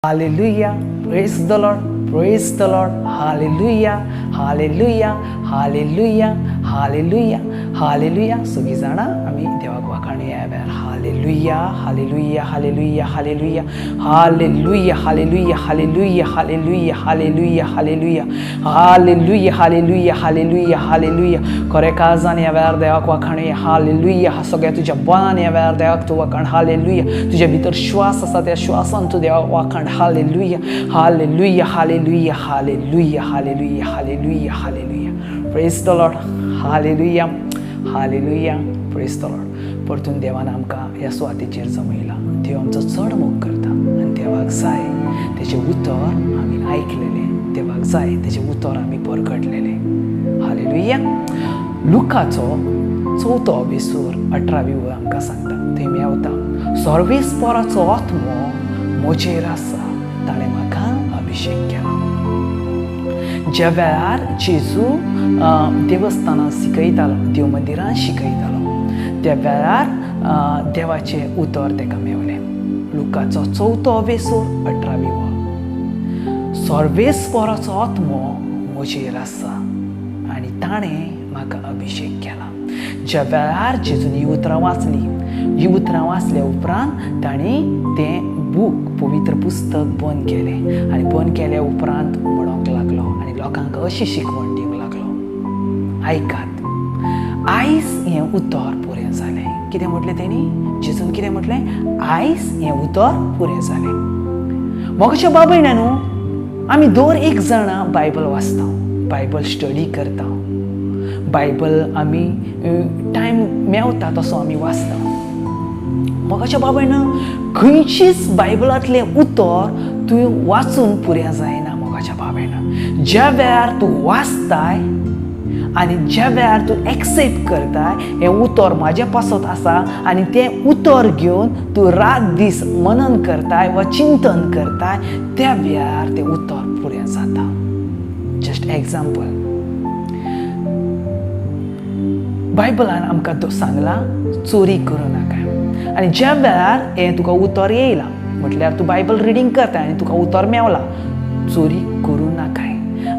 Hallelujah. Praise the Lord. Praise the Lord. Hallelujah. Hallelujah. Hallelujah. Hallelujah. Hallelujah. सगळी जाणा आम्ही देवाक वाखाणूया यावेळार. Hallelujah. Hallelujah. Hallelujah. Hallelujah. Hallelujah. Hallelujah. Hallelujah. Hallelujah. Hallelujah. Hallelujah. Hallelujah. Hallelujah. Hallelujah. Hallelujah. खरे काळजान ह्या वेळार देवाक वाखाणूया. Hallelujah. सगळ्या तुझ्या बोलान ह्या वेळार देवाक तूं वाखाण. Hallelujah. तुझ्या भितर श्वास आसा त्या श्वासान तूं देवाक वाखाण. Hallelujah. Hallelujah. Hallelujah. Hallelujah. Hallelujah. Hallelujah. Hallelujah. Praise the Lord. Hallelujah. Hallelujah. Praise the Lord. परतून देवान आमकां ह्या सुवातेचेर जमयला. देव आमचो चड मोग करता आनी देवाक जाय तेचें उतर आमी आयकलेलें. देवाक जाय तेचें उतर आमी परगटलेलें. हालेलुया. लुकाचो 4थो अभिसूर 18वी वळ आमकां सांगता. थंय मेवता सर्वेस्पराचो आत्मो म्हजेर आसा. ताणें म्हाका अभिशेक केला. ज्या वेळार जेजू देवस्थानांत शिकयतालो, देव मंदिरांत शिकयतालो, त्या वेळार देवाचें उतर ताका मेवलें. लुकाचो 4थो अभिसूर 18वी वळ. सर्वेस्पराचो आत्मो म्हजेर आसा आनी ताणें म्हाका अभिशेक केला. ज्या वेळार जेजून ही उतरां वाचल्या उपरांत ताणें तें बूक पवित्र पुस्तक बंद केलें आनी बंद केल्या उपरांत म्हणूंक लागलो आनी लोकांक अशी शिकवण दिवंक लागलो. आयकात, आयज हें उतर पुरें जालें. कितें म्हटलें तेणी? जेजून कितें म्हटलें? आयज हें उतर पुरें जालें. मोगाच्या बाब भयणांनो, आमी दर एक जाणां बायबल वाचता, बायबल स्टडी करता, बायबल आमी टायम मेवता तसो आमी वाचता. मोगाच्या बाब भयणांनो, खंयचीच बायबलांतलें उतर तुवें वाचून पुरें जायना. मोगाच्या बाब भयणांनो, ज्या वेळार तूं वाचताय आनी ज्या वेळार तूं एक्सेप्ट करताय हें उतर म्हाज्या पासत आसा आनी तें उतर घेवन तूं रात दीस मनन करताय वा चिंतन करताय, त्या वेळार तें उतर पुरें जाता. जस्ट एग्जाम्पल, बायबलान आमकां सांगलां चोरी करूं नाका. आनी ज्या वेळार हें तुका उतर येयला, म्हटल्यार तूं बायबल रिडींग करता आनी तुका उतर मेवला चोरी करूं नाकाय.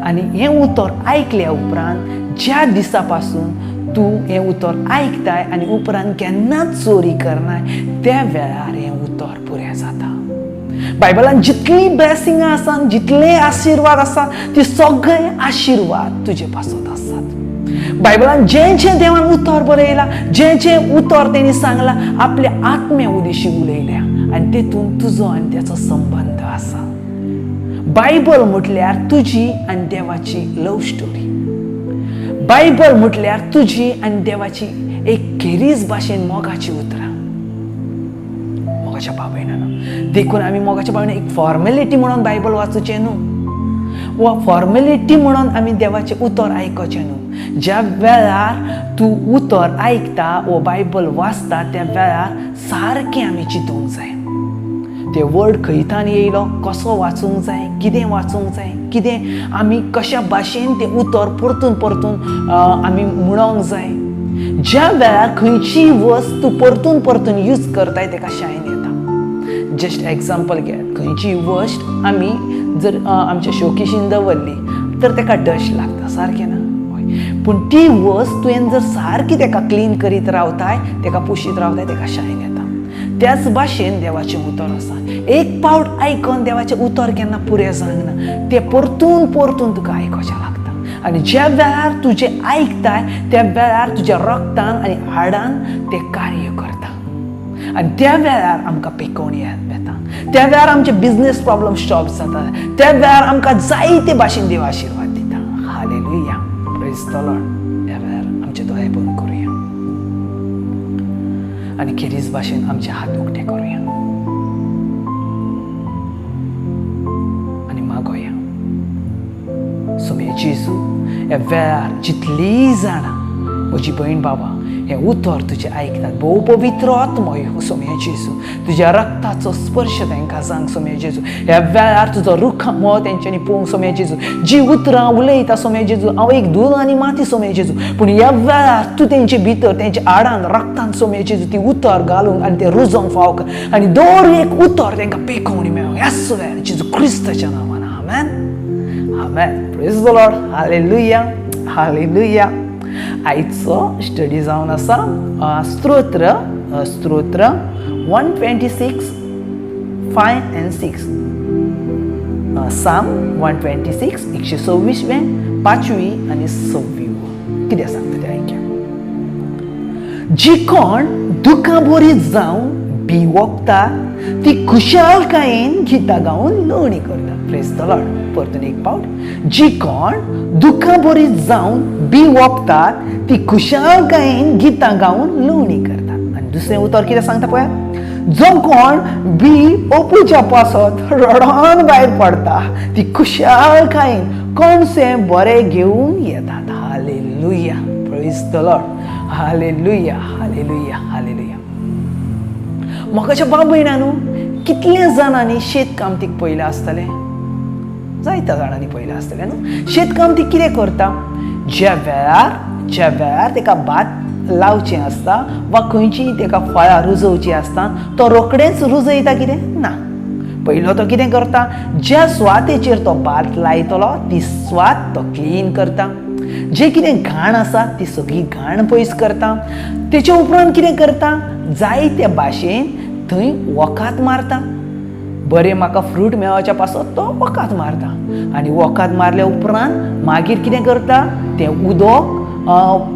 आनी हें उतर आयकल्या उपरांत ज्या दिसा पासून तूं हें उतर आयकताय आनी उपरांत केन्नाच चोरी करनाय, त्या वेळार हें उतर पुरें जाता. बायबलान जितली ब्लेसिंगां आसात, जितले आशिर्वाद आसात, ती सगळे आशिर्वाद तुजे पासत आसात. बायबलान जें देवान उतर बरयलां, जें उतर तेणी सांगलां, आपल्या आत्म्या उदेशी उलयल्या आनी तेतून तुजो आनी तेचो संबंध आसा. बायबल म्हटल्यार तुजी आनी देवाची लव स्टोरी. बायबल म्हटल्यार तुजी आनी देवाची एक खेरीज भाशेन मोगाची उतरां. मोगाच्या बाब भयणांनो, देखून आमी मोगाच्या बाब भयणांनो एक फॉर्मेलिटी म्हणून बायबल वाचूचें न्हू, वा फॉर्मेलिटी म्हणून आमी देवाचें उतर आयकचें न्हू. ज्या वेळार तूं उतर आयकता वो बायबल वाचता, त्या वेळार सारकें आमी चिंतूंक जाय. ते वर्ड खंयच्यान येयलो, कसो वाचूंक जाय, कितें वाचूंक जाय, कितें आमी कशा भाशेन तें उतर परतून आमी म्हणोंक जाय. ज्या वेळार खंयची वस्त तूं परतून यूज करताय तेका शायन येता. जस्ट एग्जाम्पल घे, खंयची वस्त आमी जर आमच्या शोकेशीन दवरली तर तेका डस्ट लागता, सारकें ना? पूण ती वस्त तुवें जर सारकी तेका क्लीन करीत रावताय, तेका पुशीत रावताय, तेका शायन येता. त्याच भाशेन देवाचें उतर आसा. एक पावट आयकून देवाचें उतर केन्ना पुरें जायना. तें परतून तुका आयकोचें लागता. आनी ज्या वेळार तुजें आयकताय, त्या वेळार तुज्या रगतान आनी हाडान तें कार्य करता. आनी त्या वेळार आमकां पेकोवणी येता. त्या वेळार आमचे बिझनेस प्रॉब्लेम स्टॉप जाता. त्या वेळार आमकां जायते भाशेन देव आशिर्वाद दिता. हालेलुया. Praise the Lord. ह्या वेळार आमचे दोळे बंद करुया आनी खेरीज भाशेन आमचे हात उक्ते करुया आनी मागोया. सुमे जेजू, ह्या वेळार जितलीं जाणां म्हजी भयण बाबा हे उतर तुजें आयकतात. भोव पवित्र आत्मो सोम्या जेजू, तुज्या रक्ताचो स्पर्श तांकां सांग सोम्या जेजू. ह्या वेळार तुजो रुखामो तेंच्यांनी पळोवंक सोम्या जेजू. जी उतरां उलयता सोम्या जेजू, हांव एक धूळ आनी माती सोम्या जेजू, पूण ह्या वेळार तूं तेंचे भितर तेंच्या आडान रक्तान सोम्या जेजू ती उतर घालूंक आनी ते रुजोवंक फावक आनी दर एक उतर तांकां पेखवणी मेळों ह्याच वेळार जेजू क्रिस्ताच्या नांवान. आमेन, आमेन. Praise the lord. Hallelujah, hallelujah. आयचो स्टडी जावन आसा स्तोत्र 126 5 and 6. साम 126 126 5वी आनी 6वी कितें सांगता तें आयकया. जी कोण दुखां बरी जावन भिवोगता ती खुशालकायेन गितां गावन लवणी करता. Praise the Lord. परतून एक पावट. जी कोण दुखां बरी जावन भिवोगतात ती खुशालकायेन गितां गावन लवणी करतात. आनी दुसरें उतर कितें सांगता पळय. जो कोण ओपूच्या पासत रडोन भायर पडता ती खुशालकायेन कोणशें बरें घेवन येतात. Hallelujah. Praise the lord. Hallelujah, hallelujah, hallelujah. मोगाच्या बाब भयणांनो, कितल्या जाणांनी शेतकामतीक पयलें आसतलें? जायत्या जाणांनी पयलें आसतलें न्हू. शेतकामती कितें करता? ज्या वेळार ताका भात लावचें आसता वा खंयचीय ताका फळां रुजोवचीं आसता तो रोखडेंच रुजयता कितें ना. पयलो तो कितें करता? ज्या सुवातेचेर तो भात लायतलो ती सुवात तो क्लीन करता. जे कितें घाण आसा ती सगळी घाण पयस करता. तेच्या उपरांत कितें करता? जायत्या भाशेन थंय वखात मारता. बरें म्हाका फ्रूट मेळोवच्या पासत तो वखात मारता. आनी वखात मारल्या उपरांत मागीर कितें करता? तें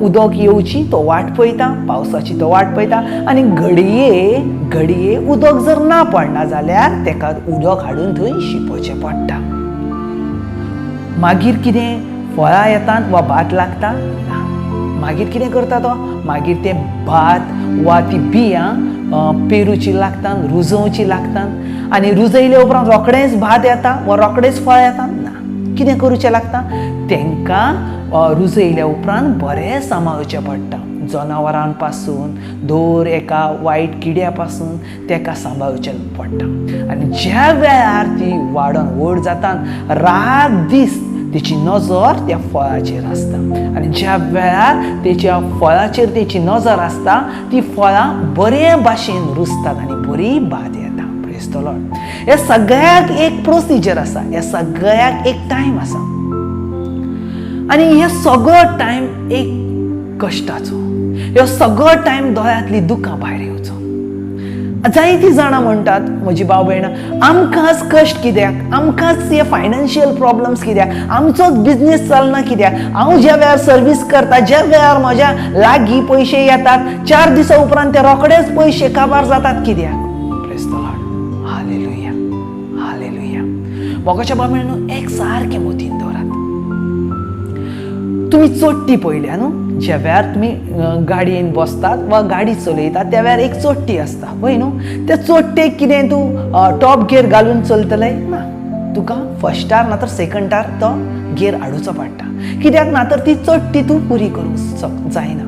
उदक येवची तो वाट पळयता, पावसाची तो वाट पळयता. आनी घडये उदक जर ना पडना जाल्यार ताका उदक हाडून थंय शिंपोवचें पडटा. मागीर कितें? फळां येतात वा भात लागता ना. मागीर कितें करता तो? मागीर ते भात वा ती बियां पेरूची लागतात, रुजोवची लागतात. आनी रुजयल्या उपरांत रोखडेंच भात येता वा रोखडेंच फळ येता ना. कितें करूचें लागता? तांकां रुजयल्या उपरांत बरें सांबाळचें पडटा. जनावरां पासून दर एका वायट किड्या पासून ताका सांबाळचें पडटा. आनी ज्या वेळार ती वाडोन व्हड जाता रात दीस तेची नजर त्या फळाचेर आसता. आनी ज्या वेळार तेच्या फळाचेर तेची नजर आसता ती फळां बरे भाशेन रुजतात आनी बरी भात येता. Praise the Lord. हे सगळ्याक एक प्रोसिजर आसा, हे सगळ्याक एक टायम आसा. आनी हे सगळो टायम एक कश्टाचो. हे सगळो टायम दोळ्यांतली दुखां भायर येवचो. जायतीं जाणां म्हणटात म्हजी भाव भयणां, आमकांच कश्ट कित्याक? आमकांच हे फायनान्शियल प्रॉब्लम्स कित्याक? आमचोच बिझनेस चलना कित्याक? हांव ज्या वेळार सर्वीस करता, ज्या वेळार म्हज्या लागीं पयशे येतात 4 दिसां उपरांत ते रोखडेच पयशे काबार जातात कित्याक? Praise the lord. Hallelujah, hallelujah. मोगाच्या भाव भयणांनो, एक सारकें मोतीन दवरात. तुम्ही चोट्टी पळयल्या न्हू. ज्या वेळार तुमी गाडयेन बसतात वा गाडी चलयतात त्या वेळार एक चोट्टी आसता पळय न्हू. त्या चोट्टेक कितें तूं टॉप गियर घालून चलतलें ना. तुका फस्टार ना तर सेकंडार तो गियर हाडूचो पडटा. कित्याक ना तर ती चोट्टी तूं पुरी करूंक जायना.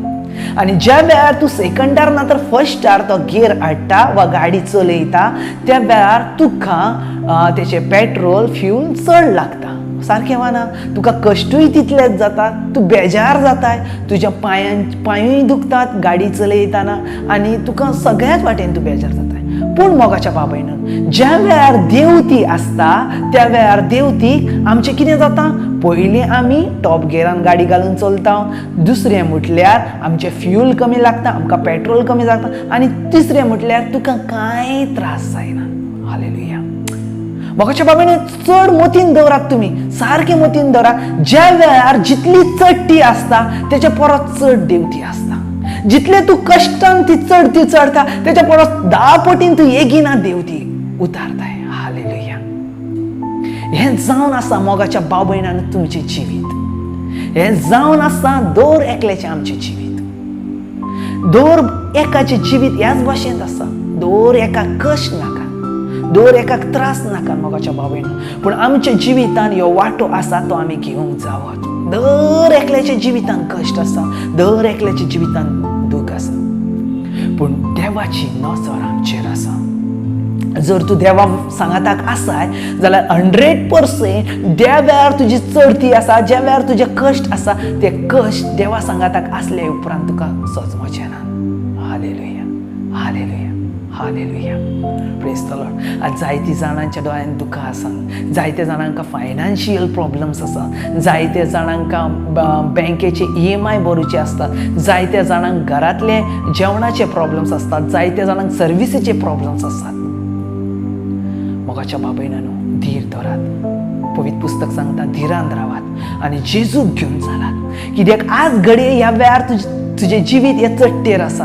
आनी ज्या वेळार तूं सेकंडार ना तर फस्टार तो गियर हाडटा वा गाडी चलयता त्या वेळार तुका तेचें पेट्रोल फ्यूल चड लागता. सारकें वा ना? तुका कश्टूय तितलेच जातात, तूं बेजार जाताय, तुज्या पांयूय दुखतात गाडी चलयतना आनी तुका सगळ्याच वाटेन तूं बेजार जाताय. पूण मोगाच्या भाव भयणांनो, ज्या वेळार देवती आसता त्या वेळार देवतीक आमचें कितें जाता? पयलीं आमी टॉप गियरान गाडी घालून चलता. दुसरें म्हटल्यार आमचें फ्यूल कमी लागता, आमकां पेट्रोल कमी जाता. आनी तिसरें म्हटल्यार तुका कांय त्रास जायना. हालेलुया. मोगाच्या बाबांनी चड मोतीन दवरात. तुम्ही सारकें मोतीन दवरात. ज्या वेळार जितली चडटी आसता तेच्या परस चड देवती आसता. जितले तूं कश्टान ती चडता तेच्या परस 10 पटीन तूं येगिना देवती उतारताय. हालेलुया. हें जावन आसा मोगाच्या भाव भयणांनो तुमचें जिवीत. हें जावन आसा दर एकल्याचें आमचें जिवीत. दर एकाचें जिवीत ह्याच भाशेन आसा. दर एकाक कश्ट नाका, दर एकाक त्रास नाका मोगाच्या भाव भयणांनो. पूण आमच्या जिवितान ह्यो वाटो आसा तो आमी घेवंक जावत. दर एकल्याच्या जिवितान कश्ट आसा, दर एकल्याच्या जिवितान दुख आसा, पूण देवाची नजर आमचेर आसा. जर तूं देवा सांगाताक आसाय जाल्यार 100% ज्या वेळार तुजी चडती आसा, ज्या वेळार तुजे कश्ट आसा, ते कश्ट देवा सांगाताक आसले उपरांत तुका सजमोचे ना. Hallelujah, hallelujah, hallelujah. Praise the Lord. आज जायती जाणांच्या दोळ्यांत दुखां आसा, जायत्या जाणांक फायनान्शियल प्रॉब्लम्स आसा, जायत्या जाणांक बँकेचे EMI भरूचे आसतात, जायत्या जाणांक घरांतले जेवणाचे प्रॉब्लम्स आसतात, जायत्या जाणांक सर्विसीचे प्रॉब्लम्स आसतात. मोगाच्या बाबयनांनो, धीर धरात. पवित्र पुस्तक सांगता धिरान रावात आनी जेजूक घेवन चलात. कित्याक आज घडये ह्या वेळार तुझे जिवीत हे चडटेर आसा,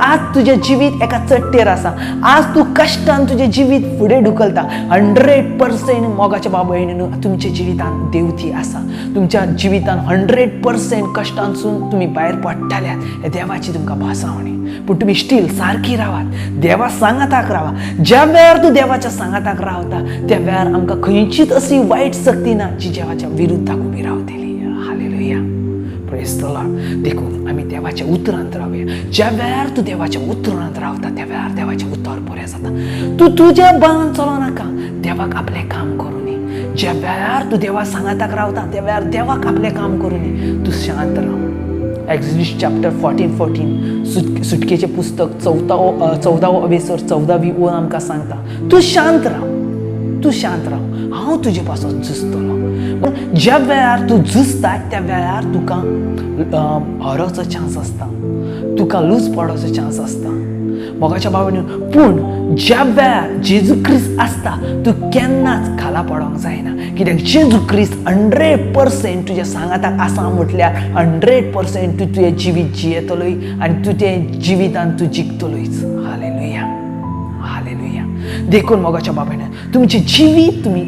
आज तुझे जिवीत एका चडटेर आसा. आज तूं कश्टान तुझे जिवीत फुडें ढुकलता. 100% मोगाच्या बाबयनांनो, तुमच्या जिवितान देवती आसा. तुमच्या जिवितान 100% कश्टांसून तुमी भायर पडटल्यात, हे देवाची तुमकां भासावणी. पूण तुमी स्टील सारकी रावात, देवा सांगाताक रावा. ज्या वेळार तूं देवाच्या सांगाताक रावता त्या वेळार आमकां खंयचीच अशी वायट शक्ती ना जी देवाच्या विरुद्धाक उबी रावतली. Hallelujah, praise the Lord. देखून आमी देवाच्या उतरांत रावया. ज्या वेळार तूं देवाच्या उतरांत रावता त्या वेळार देवाचें उतर बरें जाता. तूं तुज्या बळान चलो नाका, देवाक आपलें काम करूं दी. ज्या वेळार तूं देवा सांगाताक रावता त्या वेळार देवाक आपलें काम करूं दी. तूं शांत राव. एक्झोडस चॅप्टर 14 सुटकेचे पुस्तक 14 अवेसर 14वी ओळ आमकां सांगता, तूं शांत राव, तूं शांत राव, हांव तुजे पासून झुजतलो. ज्या वेळार तूं झुजता त्या वेळार तुका हरोचो चान्स आसता, तुका लूज पडोचो चान्स आसता. मोगाच्या बाबतीन पूण ज्या वेळार जेजू क्रिस्त आसता तूं केन्नाच खाला पडोंक जायना. कित्याक जेजू क्रिस्त 100% तुज्या सांगाताक आसा म्हटल्यार 100% तूं तुजें जिवीत जियेतलोय आनी तूं तें जिवितान तूं जिखतलोयच. Hallelujah, hallelujah. देखून मोगाच्या बाबतीन तुमचें जिवीत तुमी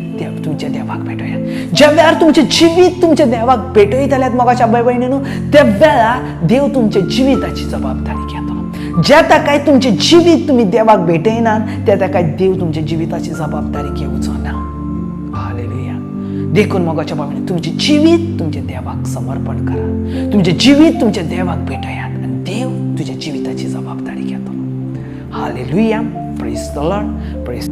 तुमच्या देवाक भेटोया. ज्या वेळार तुमचें जिवीत तुमच्या देवाक भेटयतल्यात मोगाच्या बाबतीन, त्या वेळार देव तुमच्या जिविताची जबाबदारी घेतलो. ज्या ताकाय तुमचें जिवीत तुमी देवाक भेटयनात त्या ताकाय देव तुमच्या जिविताची जबाबदारी घेवचो ना. हालेलुया. देखून मोगाच्या बाबतीन तुमचें जिवीत तुमच्या देवाक समर्पण करा. तुमचें जिवीत तुमच्या देवाक भेटयात आनी देव तुज्या जिविताची जबाबदारी घेतलो. Hallelujah. Praise the lord. Praise.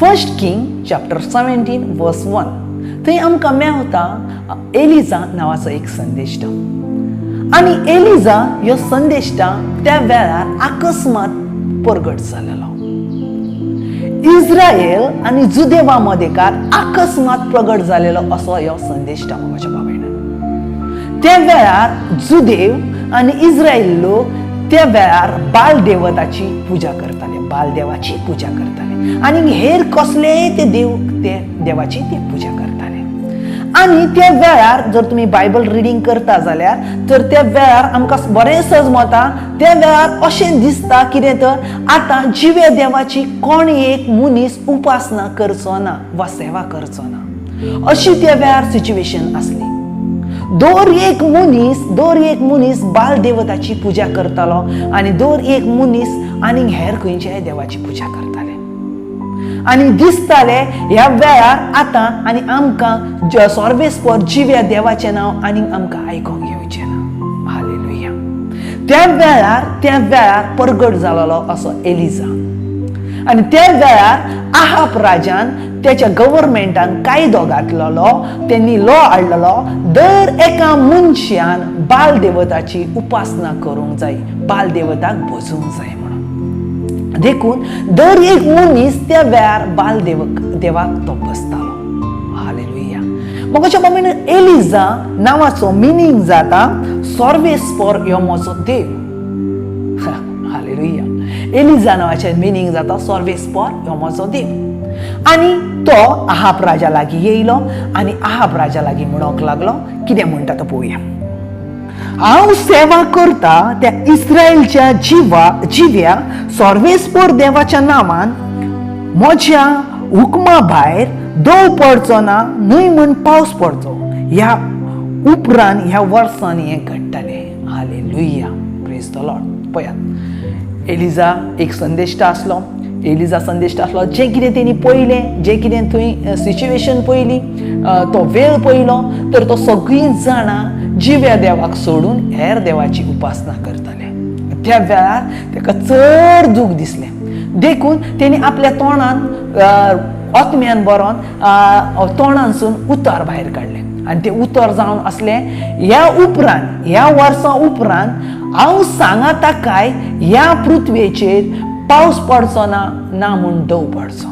1 King chapter 17 verse 1 थंय आमकां मेळटा एलिजा नांवाचो एक संदेश्ट. आनी एलिजा ह्यो संदेश्ट त्या वेळार अकस्मात प्रगट जालेलो. इस्रायल आनी जुदेवा मदेकार अकस्मात प्रगट जालेलो असो ह्यो संदेश्ट म्हज्या बाबतीन. त्या वेळार जुदेव आनी इस्रायल लोक त्या वेळार बाल देवताची पुजा करताले, बाल देवाची पुजा करताले आनी हेर कसलेय ते देव ते देवाची ते पुजा करताले. आनी त्या वेळार जर तुमी बायबल रिडींग करता जाल्यार तर त्या वेळार आमकां बरें सजमता. त्या वेळार अशें दिसता कितें तर आतां जिवे देवाची कोण एक मनीस उपासना करचो ना वा सेवा करचो ना, अशी त्या वेळार सिच्युएशन आसली. दर एक मनीस बाल देवताची पुजा करतालो आनी दर एक मनीस आनी हेर खंयच्याय देवाची पुजा करताले. आनी दिसताले ह्या वेळार आतां आनी आमकां सर्वेस्पर जिव्या देवाचें नांव आनी आमकां आयकोंक येवचें ना. हालेलुया. त्या वेळार प्रगट जालोलो असो एलिजा. आनी त्या वेळार आहाब राजान त्याच्या गव्हर्मेंटान कायदो घातलेलो, त्यांनी लॉ हाडलेलो, दर एका मनशान बाल देवताची उपासना करूंक जाय, बाल देवताक भजूंक जाय म्हणून. देखून दर एक मनीस त्या वेळार बाल देवाक तो बसतालो. हालेलुया. मग अशा प्रमाणे एलिजा नावाचो मिनींग जाता सर्वेस्पर ह्यो म्हजो देव. हालेलुया. एलिजा नावाचे मिनींग जाता सर्वेस्पर ह्यो म्हजो देव. आनी तो आहाब राजा लागीं येयलो आनी आहाब राजा लागीं म्हणोंक लागलो, कितें म्हणटा तो पळोवया. हांव सेवा करता त्या इस्रायलच्या जिव्या सर्वेस्पर देवाच्या नांवान म्हज्या हुकमा भायर दव पडचो ना, न्हय म्हण पावस पडचो. ह्या उपरांत ह्या वर्सांनी हें घडटलें. हालेलुया. Praise the Lord. पळयात, एलिजा एक संदेश्ट आसलो. एलिजा संदेश्ट आसलो. जें कितें तेणी पळयलें, जें कितें थंय सिच्युएशन पळयली, तो वेळ पळयलो, तर तो सगळीं जाणां जिव्या देवाक सोडून हेर देवाची उपासना करताले. त्या वेळार ताका चड दूख दिसलें. देखून तेणी आपल्या तोंडान आत्म्यान बरोवन तोंडानसून उतर भायर काडले. आनी ते उतर जावन असलें, ह्या वर्सां उपरांत हांव सांगता काय ह्या पृथ्वेचेर पावस पडचो ना म्हूण दव पडचो.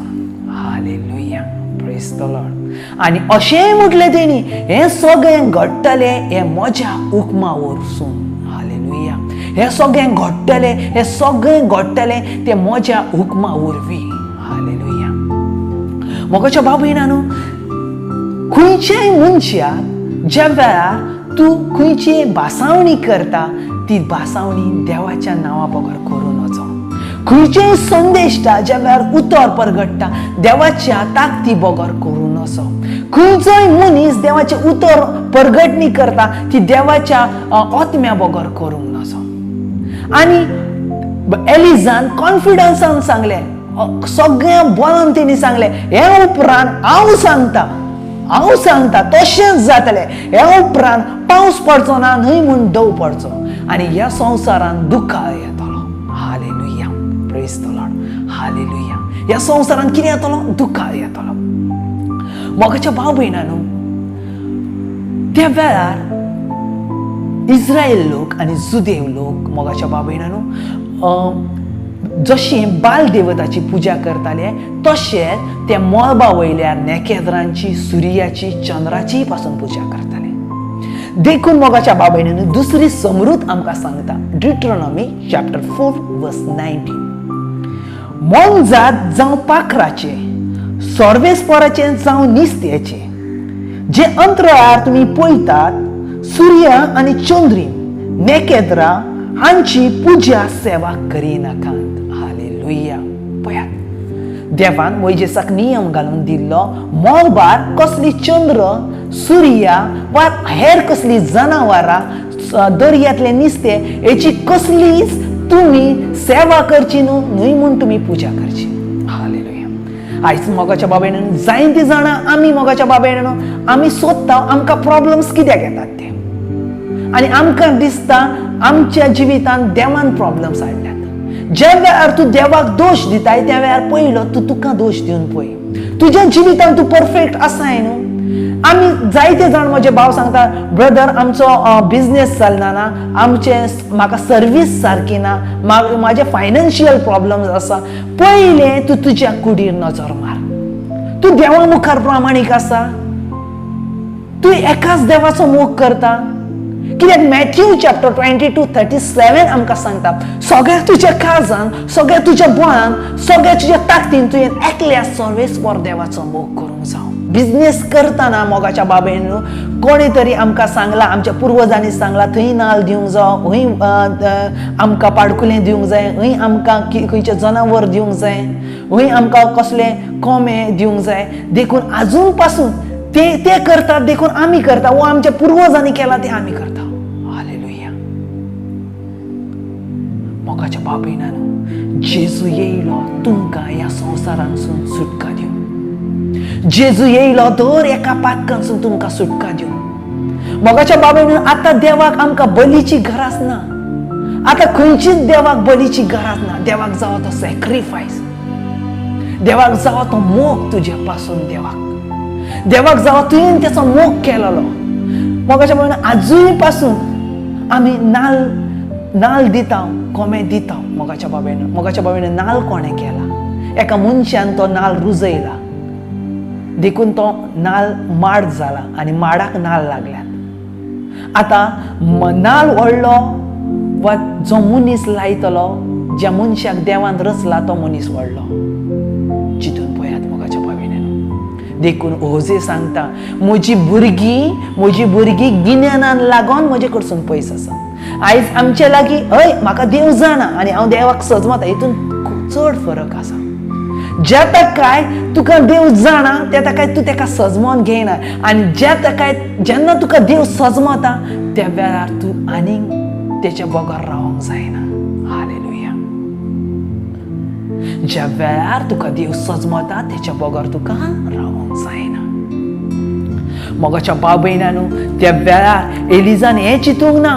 Hallelujah, praise the lord. आनी अशेंय म्हटलें तेणी, हें सगळें घडटलें हें म्हज्या हुकमा वरसून. हालेलुया, हें सगळें घडटलें तें म्हज्या हुकमा वरवीं. हालेलुया. मोगाच्या भाव भयणांनो, खंयच्याय मनशाक ज्या वेळार तूं खंयची भासावणी करता, ती भासावणी देवाच्या नांवा बगर करूं नजो. खंयचेय संदेश्टा ज्या वेळार उतर परगट्टा, देवाच्या ताकती बगर करूं नजो. खंयचोय मनीस देवाचे उतर परगटणी करता, ती देवाच्या आत्म्या बगर करूंक नजो. आनी एलिजान कॉन्फिडन्सान सांगलें, सगळ्या बोलान तेणी सांगलें, हे उपरांत हांव सांगता तशेंच जातलें. हे उपरांत पावस पडचो ना न्हय म्हूण दव पडचो. आनी ह्या संवसारान दुकाळ येतलो. Hallelujah, praise the lord. Hallelujah. ह्या संवसारान कितें येतलो? दुकाळ येतलो. मोगाच्या भाव भयणांनो, त्या वेळार इस्रायल लोक आनी जुदेव लोक, मोगाच्या भाव भयणांनो, जशी बाल देवताची पुजा करताले, तशेंच ते मळबा वयल्यार नेकेद्रांची, सुर्याची, चंद्राची पासून पुजा करताले. देखून मोगाच्या भाव भयणांनो, दुसरी समृद्ध आमकां सांगता, ड्युट्रोनॉमी चॅप्टर 4 वर्स 19. मोनजात जावं पाखराचे, सर्वेस्पराचे जावं निस्त्याचे, जे अंतराळार तुमी पळयतात, सूर्य आनी चंद्रीन, नेकेद्रा हांची पुजा सेवा करिनाकात. हालेलुया. पळयात, देवान मोइजेसाक नियम घालून दिल्लो, मोळबार कसली चंद्र, सूर्या वा हेर कसली जनावरां, दर्यांतले नुस्तें हेची कसलीच तुमी सेवा करची न्हय म्हूण तुमी पुजा करची. हालेलुया. आयज मोगाच्या भाव भयणांनो, जायतीं जाणां आमी मोगाच्या भाव भयणांनो, आमी सोदता आमकां प्रॉब्लेम्स कित्याक येतात ते, आनी आमकां दिसता आमच्या जिवितांत देवान प्रॉब्लेम्स हाडल्यात. ज्या वेळार तूं देवाक दोश दिताय, त्या वेळार पयलो तूं तुका दोश दिवन पळय. तुज्या जिवितांत तूं परफेक्ट आसाय न्हू. आमी जायते जाण, म्हजे भाव सांगता, ब्रदर आमचो बिझनेस चलना ना, म्हाका सर्वीस सारकी ना, म्हाजे फायनान्शियल प्रॉब्लेम्स आसा. पयलें तूं तुज्या कुडीर नजर मार. तूं देवा मुखार प्रामाणीक आसा? तूं एकाच देवाचो मोग करता? कित्याक मॅथ्यू चॅप्टर 22:37 आमकां सांगता, सगळ्या तुज्या काळजान, सगळ्या तुज्या बोळान, सगळ्या तुज्या ताकतीन तुवें एकल्या सर्वेस्पर देवाचो मोग करूंक जावं. बिझनेस करतना मोगाच्या बाबेन कोणी तरी आमकां सांगला, आमच्या पुर्वजांनी सांगला, थंय नाल्ल दिवंक जाय, खंय आमकां पाडकुलें दिवंक जाय, खंय आमकां खंयचें जनावर दिवंक जाय, खंय आमकां कसलें कोंबे दिवंक जाय. देखून आजून पासून ते करतात, देखून आमी करता, वो आमच्या पुर्वजांनी केला ते आमी करता. हालेलुया. मोगाच्या भाव भयणांनो, जेजू येयलो तुमकां ह्या संवसारांसून सुटका दिवंक. जेजू येयलो दर एका पातकांसून तुमकां सुटका दिवंक. मोगाच्या भाव भयणांनो, आतां देवाक आमकां बलीची गरज ना. आतां खंयचीच देवाक बलीची गरज ना. देवाक जावो तो सॅक्रिफायस, देवाक जावो तो मोग तुज्या पासून, देवाक जावो तुवें त्याचो मोग केलेलो. मोगाच्या भाव भयणांनो, आजूय पासून आमी नाल्ल दिता, कोंबे दिता. मोगाच्या भाव भयणांनो, नाल्ल कोणें केला? एका मनशान तो नाल्ल रुजयला, देखून तो नाल्ल माड जाला आनी माडाक नाल्ल लागल्यात. आतां नाल्ल व्हडलो वा जो मनीस लायतलो, ज्या मनशाक देवान रचला, तो मनीस व्हडलो. चिंतून पळयात मोगाच्या भाव भयणांनो. देखून ओजे सांगता, म्हजी भुरगीं गिन्यानान लागोन म्हजे कडसून पयस आसा. आयज आमचे लागीं हय म्हाका देव जाणा आनी हांव देवाक सजमता, हितून चड फरक आसा. जेता काय तुका देव जाणा, तेता काय तूं तेका सजमोन घेयना, आनी जेन्ना तुका देव सजमता, त्या वेळार तूं आनीक तेच्या बगर रावंक जायना. हालेलुया. ज्या वेळार तुका देव सजमता, तेच्या बगर तुका रावंक जायना. मोगाच्या भाव भयणांनो, त्या वेळार एलिजान हें चिंतूंक ना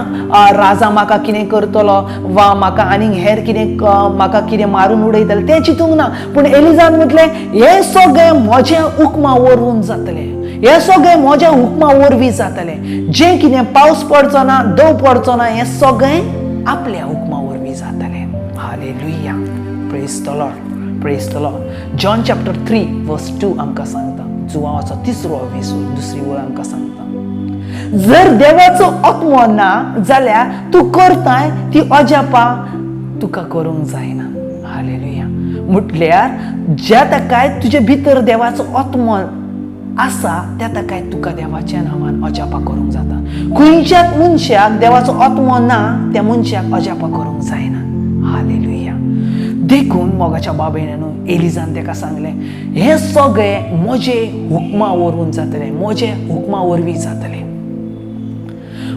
राजा म्हाका कितें करतलो वा म्हाका आनीक हेर कितें म्हाका कितें मारून उडयतले तें चिंतूंक ना. पूण एलिजान म्हटलें हें सगळें म्हज्या हुक्मा वरून जातलें, हें सगळें म्हज्या हुक्मा वरवीं जातलें. जें कितें पावस पडचो ना, दव पडचो ना, हें सगळें आपल्या हुक्मा वरवीं जातलें. Hallelujah. Praise the lord, praise the Lord. John chapter 3 वर्स 2 आमकां सांगता, जुवांचो 3रो दुसरी वळ आमकां सांगता, जर देवाचो आत्मो ना जाल्यार तूं करताय ती अजापां तुका करूंक जायना. हालेलुया. म्हटल्यार ज्या ताकाय तुजे भितर देवाचो आत्मो आसा त्या ताकाय तुका देवाच्या नांवान अजापां करूंक जाता. खंयच्याच मनशाक देवाचो आत्मो ना त्या मनशाक अजापां करूंक जायना. हालेलुया. देखून मोगाच्या भाव भयणांनो, एलिजान ताका सांगलें हें सगळें म्हजे हुक्मा वरून जातलें, म्हजे हुक्मा वरवीं जातलें.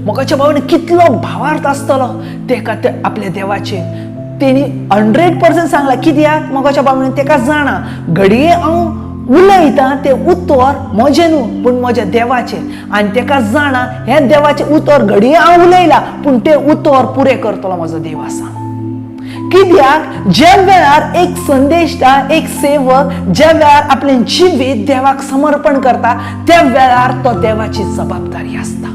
मोगाच्या भावान कितलो भावार्थ आसतलो तेका आपल्या देवाचे. तेणी 100% सांगला. कित्याक मोगाच्या भावान तेका जाणा घडये हांव उलयतां तें उतर म्हजें न्हू पूण म्हज्या देवाचें, आनी तेका जाणा हें देवाचें उतर घडये हांव उलयलां पूण तें उतर पुरें करतलो म्हजो देव आसा. कित्याक ज्या वेळार एक संदेशता, एक सेवक ज्या वेळार आपलें जिवीत देवाक समर्पण करता त्या वेळार तो देवाची जबाबदारी आसता.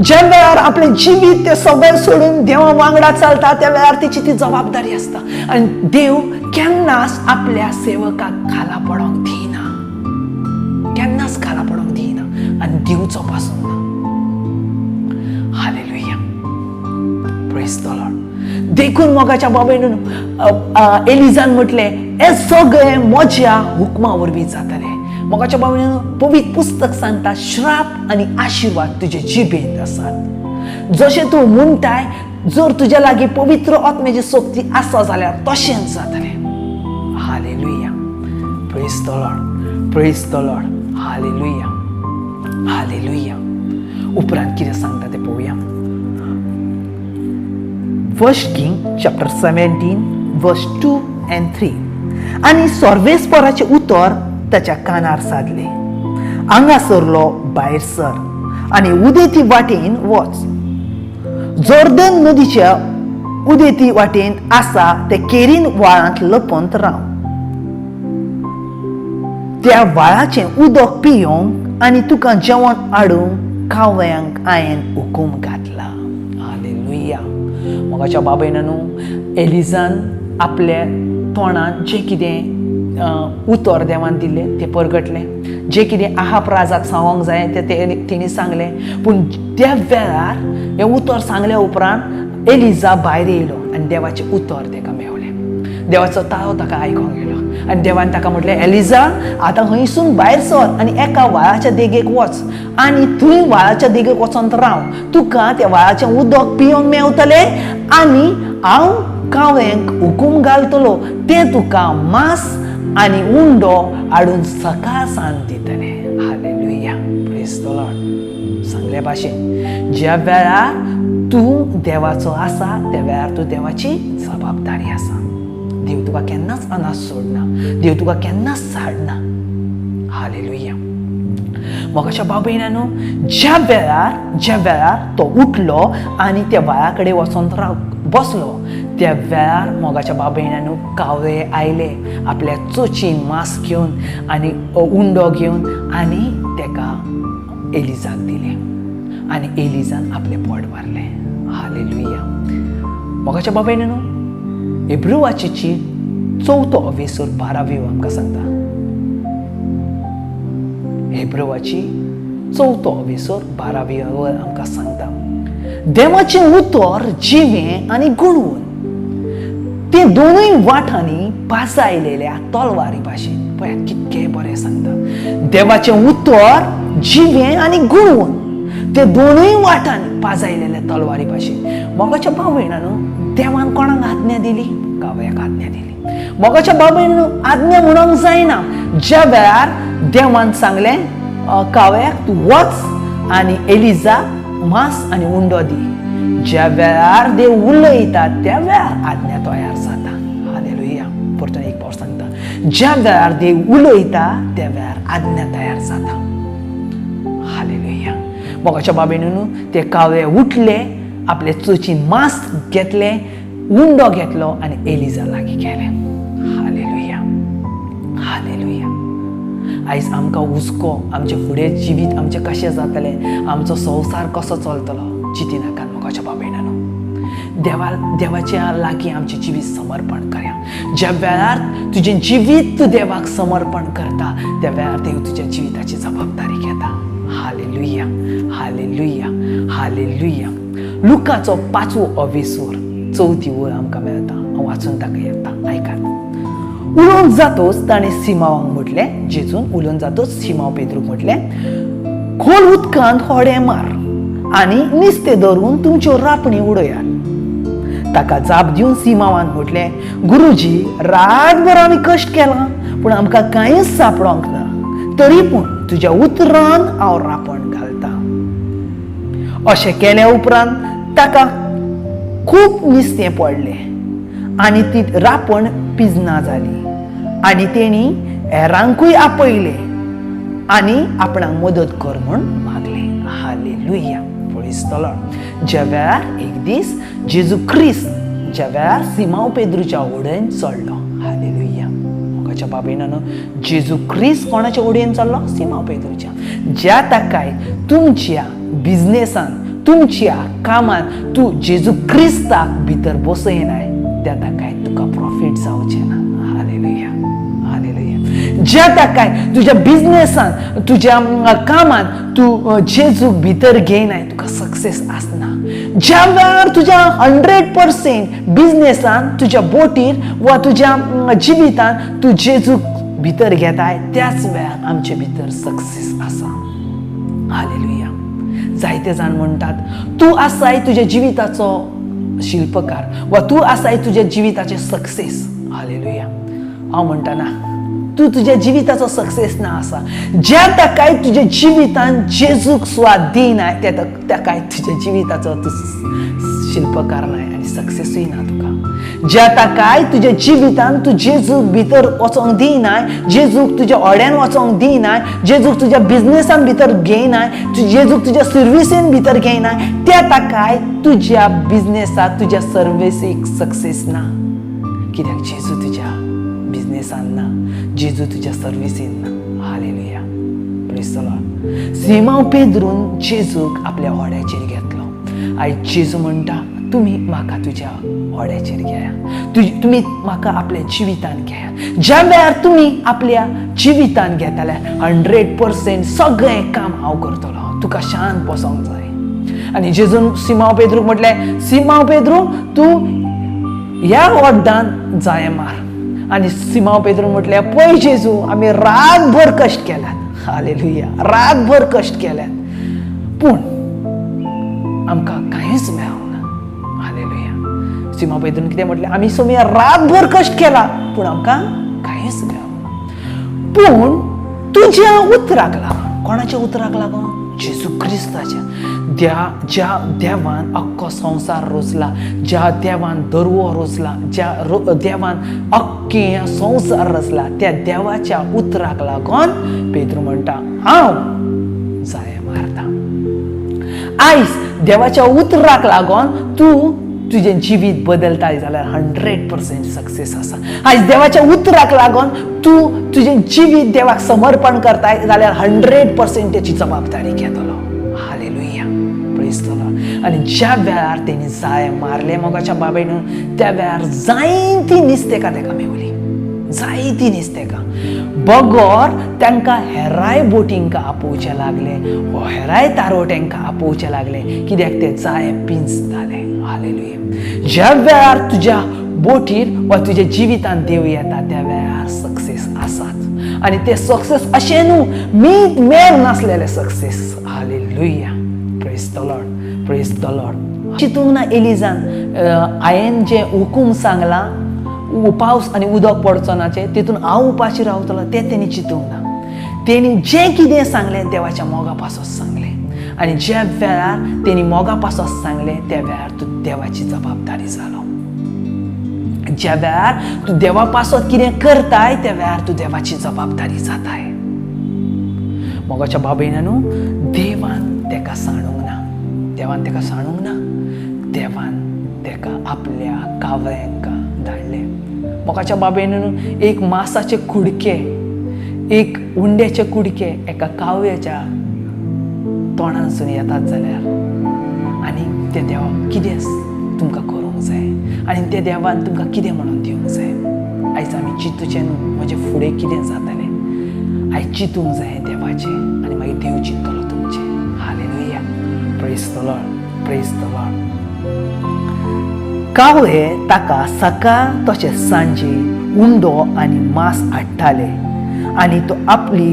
ज्या वेळार आपलें जिवीत ते सगळें सोडून देवा वांगडा चलता त्या वेळार तेची ती जबाबदारी आसता. आनी देव केन्नाच आपल्या सेवकाक खाला पडोंक दिना, केन्नाच खाला पडोंक दिना आनी दिवचो पासून ना. हालेलुया. Praise the Lord. देखून मोगाच्या बाबेन एलिजान म्हटलें हें सगळें म्हज्या हुक्मा वरवीं जातलें. मोगाच्या बाबेन पवित्र पुस्तक सांगता श्राप आनी आशिर्वाद तुजे जिबेंत आसात. जशें तूं म्हणटाय जर तुज्या लागीं पवित्र आत्म्याची शक्ती आसा जाल्यार तशेंच जातलें. Hallelujah. Praise the lord, praise the lord. Hallelujah, hallelujah. उपरांत कितें सांगता तें पळोवया. First King chapter 17 verse 2 and 3. आनी सर्वेस्पराचे उतर ताच्या कानार सादले, हांगासरलो भायर सर आनी उदेती वाटेन वच. जोर्दन नदीच्या उदेती वाटेन आसा ते केरीन व्हाळांत लपंत राव. त्या व्हाळाचें उदक पियोंक आनी तुका जेवण हाडूंक कावळ्यांक हांवें हुकूम घातला. हालेलुया. मोगाच्या बाबेनानू एलिजान आपल्या तोंडान जें कितें उतर देवान दिल्लें तें परगटलें. जें कितें आहाब राजाक सांगोंक जाय तें तेणी सांगलें. पूण त्या वेळार हें उतर सांगल्या उपरांत एलिजा भायर येयलो आनी देवाचें उतर ताका मेवलें. देवाचो ताळो ताका आयकोंक गेलो आनी देवान ताका म्हटलें एलिजा आतां खंयसून भायर सर आनी एका व्हाळाच्या देगेक वच आनी थंय व्हाळाच्या देगेक वचोन राव. तुका त्या व्हाळाचें उदक पियोंक मेवतलें आनी हांव कावळ्यांक हुकूम घालतलो तें तुका मांस आनी उंडो हाडून सकाळ सांज दितलें. हालेलुया. Praise the Lord. सांगले भाशेन ज्या वेळार तूं देवाचो आसा त्या वेळार तूं देवाची जबाबदारी आसा. देव तुका केन्नाच अनाथ सोडना, देव तुका केन्नाच साडना. हालेलुया. मोगाच्या भाव भयणांनो, ज्या वेळार तो उठलो आनी त्या व्हाळा कडेन वचोन बसलो त्या वेळार मोगाच्या भाव भयणांनो कावळे आयले आपल्या चोचीन मांस घेवन आनी उंडो घेवन आनी तेका एलिजाक दिलें आनी एलिजान आपलें पोट भरलें. हालेलुया. मोगाच्या भाव भयणांनो, हेब्रुवाची चीट 4थो अवेसर 12वी आमकां सांगता. हेब्रुवाची 4थो अवेसर 12वी आमकां सांगता देवाचें उतर जिवें आनी गुणवून ते दोनूय वाठांनी पासायलेल्या तलवारी भाशेन. पळयात कितकें बरें सांगता. देवाचें उतर जिवें आनी गुणवून ते दोनूय वाठांनी पासायलेल्या तलवारी भाशेन. मोगाच्या भाव भयणांनो, देवान कोणाक आज्ञा दिली? कावळ्याक आज्ञा दिली. मोगाच्या भाव भयणांनो, आज्ञा म्हणूंक जायना. ज्या वेळार देवान सांगलें कावळ्याक तूं वच आनी एलिजा मांस आनी उंडो दी, ज्या वेळार देव उलयता त्या वेळार आज्ञा तयार जाता. हालेलुया. परतून एक पावस सांगता, ज्या वेळार देव उलयता त्या वेळार आज्ञा तयार जाता. हालेलुया. मोगाच्या बाबेनू ते कावळे उठले, आपले चोचीन मांस घेतले, उंडो घेतलो आणि एलिजा लागीं गेले. Hallelujah, hallelujah. आयज आमकां हुस्को आमचे फुडें जिवीत आमचें कशें जातलें, आमचो संवसार कसो चलतलो चिंती नाकात मोगाच्या बाबेनू. देवाच्या लागीं आमचें जिवीत समर्पण करया. ज्या वेळार तुजें जिवीत तूं देवाक समर्पण करता त्या वेळार देव तुज्या जिविताची जबाबदारी घेता. Hallelujah, hallelujah, hallelujah. लुकाचो 5वो अविसूर 4थी वळ आमकां मेळटा. हांव वाचून ताका येता, आयकात. उलोवंक जातोच ताणें सिमावांक म्हटलें, जेजून उलोवंक जातोच सिमाव पेद्रूक म्हटलें, खोल उदकांत होडे मार आनी नुस्तें धरून तुमच्यो रापणी उडयात. ताका जाप दिवन सिमावान म्हटलें, गुरुजी, रातभर आमी कश्ट केलां पूण आमकां कांयच सापडोंक ना. तरी पूण तुज्या उतरान हांव रापण घालतां. अशें केल्या उपरांत ताका खूब नुस्तें पडलें आनी ती रापण पिजना जाली आनी तेणी हेरांकूय आपयलें आनी आपणाक मदत कर म्हूण मागलें. Hallelujah, praise the Lord. ज्या वेळार एक दीस जेजू ख्रिस्त ज्या वेळार सिमाव पेद्रूच्या ओडेन चडलो. हालेलुया. मोगाच्या बाबेनान जेजू ख्रिस्त कोणाच्या ओडेन चडलो? सिमाव पेद्रूच्या. ज्या ताकाय तुमच्या बिझनेसान, तुमच्या कामान तूं जेजू क्रिस्ताक भितर बसयनाय त्या ताकाय तुका प्रॉफिट जावचें ना. Hallelujah, hallelujah. ज्या ताकाय तुज्या बिझनेसान, तुज्या कामान तूं जेजूक भितर घेयनाय तुका सक्सेस आसना. ज्या वेळार तुज्या 100% बिझनेसान, तुज्या बोटीर वा तुज्या जिवितान तूं जेजूक भितर घेताय त्याच वेळार आमचे भितर सक्सेस आसा. हालेलुया. जायते जाण म्हणटात तूं आसाय तुज्या जिविताचो शिल्पकार वा तूं आसाय तुज्या जिविताचे सक्सेस. हालेलुया. हांव म्हणटा ना, तूं तुज्या जिविताचो सक्सेस ना आसा. ज्या ताकाय तुज्या जिवितान जेजूक स्वाद दिनाय त्या काय तुज्या जिविताचो तूं शिल्पकार नाय आनी सक्सेसूय ना तुका. ज्या ताकाय तुज्या जिवितान तूं जेजूक भितर वचोंक दिनाय, जेजूक तुज्या ओड्यान वचोंक दिनाय, जेजूक तुज्या बिझनेसान भितर घेयनाय, जेजूक तुज्या सर्विसीन भितर घेयनाय, त्या ताकाय तुज्या बिझनेसाक, तुज्या सर्विसीक सक्सेस ना. कित्याक जेजू तुज्या बिझनेसान ना, जेजू तुज्या सर्विसीन ना. Hallelujah, praise the Lord. सिमाव पेद्रून जेजूक आपल्या ओड्याचेर घेतलो. आयज जेजू म्हणटा, तुम्ही म्हाका तुज्या ओड्याचेर घेया, तुम्ही म्हाका आपल्या जिवितान घेया. ज्या वेळार तुम्ही आपल्या जिवितान घेताल्यार 100% सगळें काम हांव करतलो. तुका शांत बसोंक जाय. आनी जेजून सिमाव पेद्रूक म्हटलें, सिमाव पेद्रू, तूं ह्या वड्डान जाय मार. आनी सिमाव पेद्रू म्हटलें, पळय जेजू, आमी रातभर कश्ट केल्यात. हालेलुया, रातभर कश्ट केल्यात पूण आमकां कांयच मेळोंक ना. हालेलुया. सिमाव पेद्रून कितें म्हटलें, आमी सोम्या रातभर कश्ट केला पूण आमकां कांयच मेळोंक ना. पूण तुज्या उतराक लागून, कोणाच्या उतराक लागून? जेजू क्रिस्ताच्या. ज्या देवान अख्खो संवसार रचला, ज्या देवान दर्वो रचला, ज्या देवान अख्खे संवसार रचला, त्या देवाच्या उतराक लागून पेद्रू म्हणटा, हांव जाय मारता. आयज देवाच्या उतराक लागून तूं तुजें जिवीत बदलताय जाल्यार 100% सक्सेस आसा. आयज देवाच्या उतराक लागून तूं तुजें जिवीत देवाक समर्पण करताय जाल्यार 100% तेची जबाबदारी घेतलो. Hallelujah, praise the lord. आनी ज्या वेळार तेणी जाय मारले मोगाच्या बाबेनून, त्या वेळार जायतीं निस्तेकां तेका मेवली, जायतीं निस्तेकां. बगोर तांकां हेराय बोटींका आपोवचे लागले, हेराय तारोट्यांका आपोवचे लागले, कित्याक ते जाय पिंजताले. हालेलुया. ज्या वेळार तुज्या बोटीर वा तुज्या जिवितान देव येता त्या वेळार सक्सेस आसात. आनी ते सक्सेस अशें न्हू मीठ मेर नासलेले success. Hallelujah, praise the lord, praise the lord. चिंतूंक ना एलिजान हांवें जे हुकूम सांगला पावस आनी उदक पडचो नाचे तितून हांव उपाशी रावतलो तें तेणी चिंतूंक ना. तेणी जें कितें सांगलें देवाच्या मोगा पासत सांगलें. आनी ज्या वेळार तेणी मोगा पासत सांगलें त्या वेळार तूं देवाची जबाबदारी जालो. ज्या वेळार तूं देवा पासत कितें करताय त्या वेळार तूं देवाची जबाबदारी जाताय. मोगाच्या बाबेनानू देवान तेका सांडूंक ना, देवान तेका सांडूंक ना, देवान तेका आपल्या कावळ्यांका धाडले. मोगाच्या बाबेनानू एक मासाचे कुडके, एक उंड्याचे कुडके एका कावळ्याच्या तोंडांसून येतात जाल्यार आनी ते देवाक कितें तुमकां करूंक जाय आनी ते देवान तुमकां कितें म्हणून दिवंक जाय. आयज आमी चिंतूचें न्हू म्हजे फुडें कितें जातलें, आयज चिंतूंक जाय देवाचें आनी मागीर देव चिंततलो तुमचें. Hallelujah. Praise the lord, praise the lord. कावळे ताका सकाळ तशें सांजे उंडो आनी मांस हाडटाले आनी तो आपली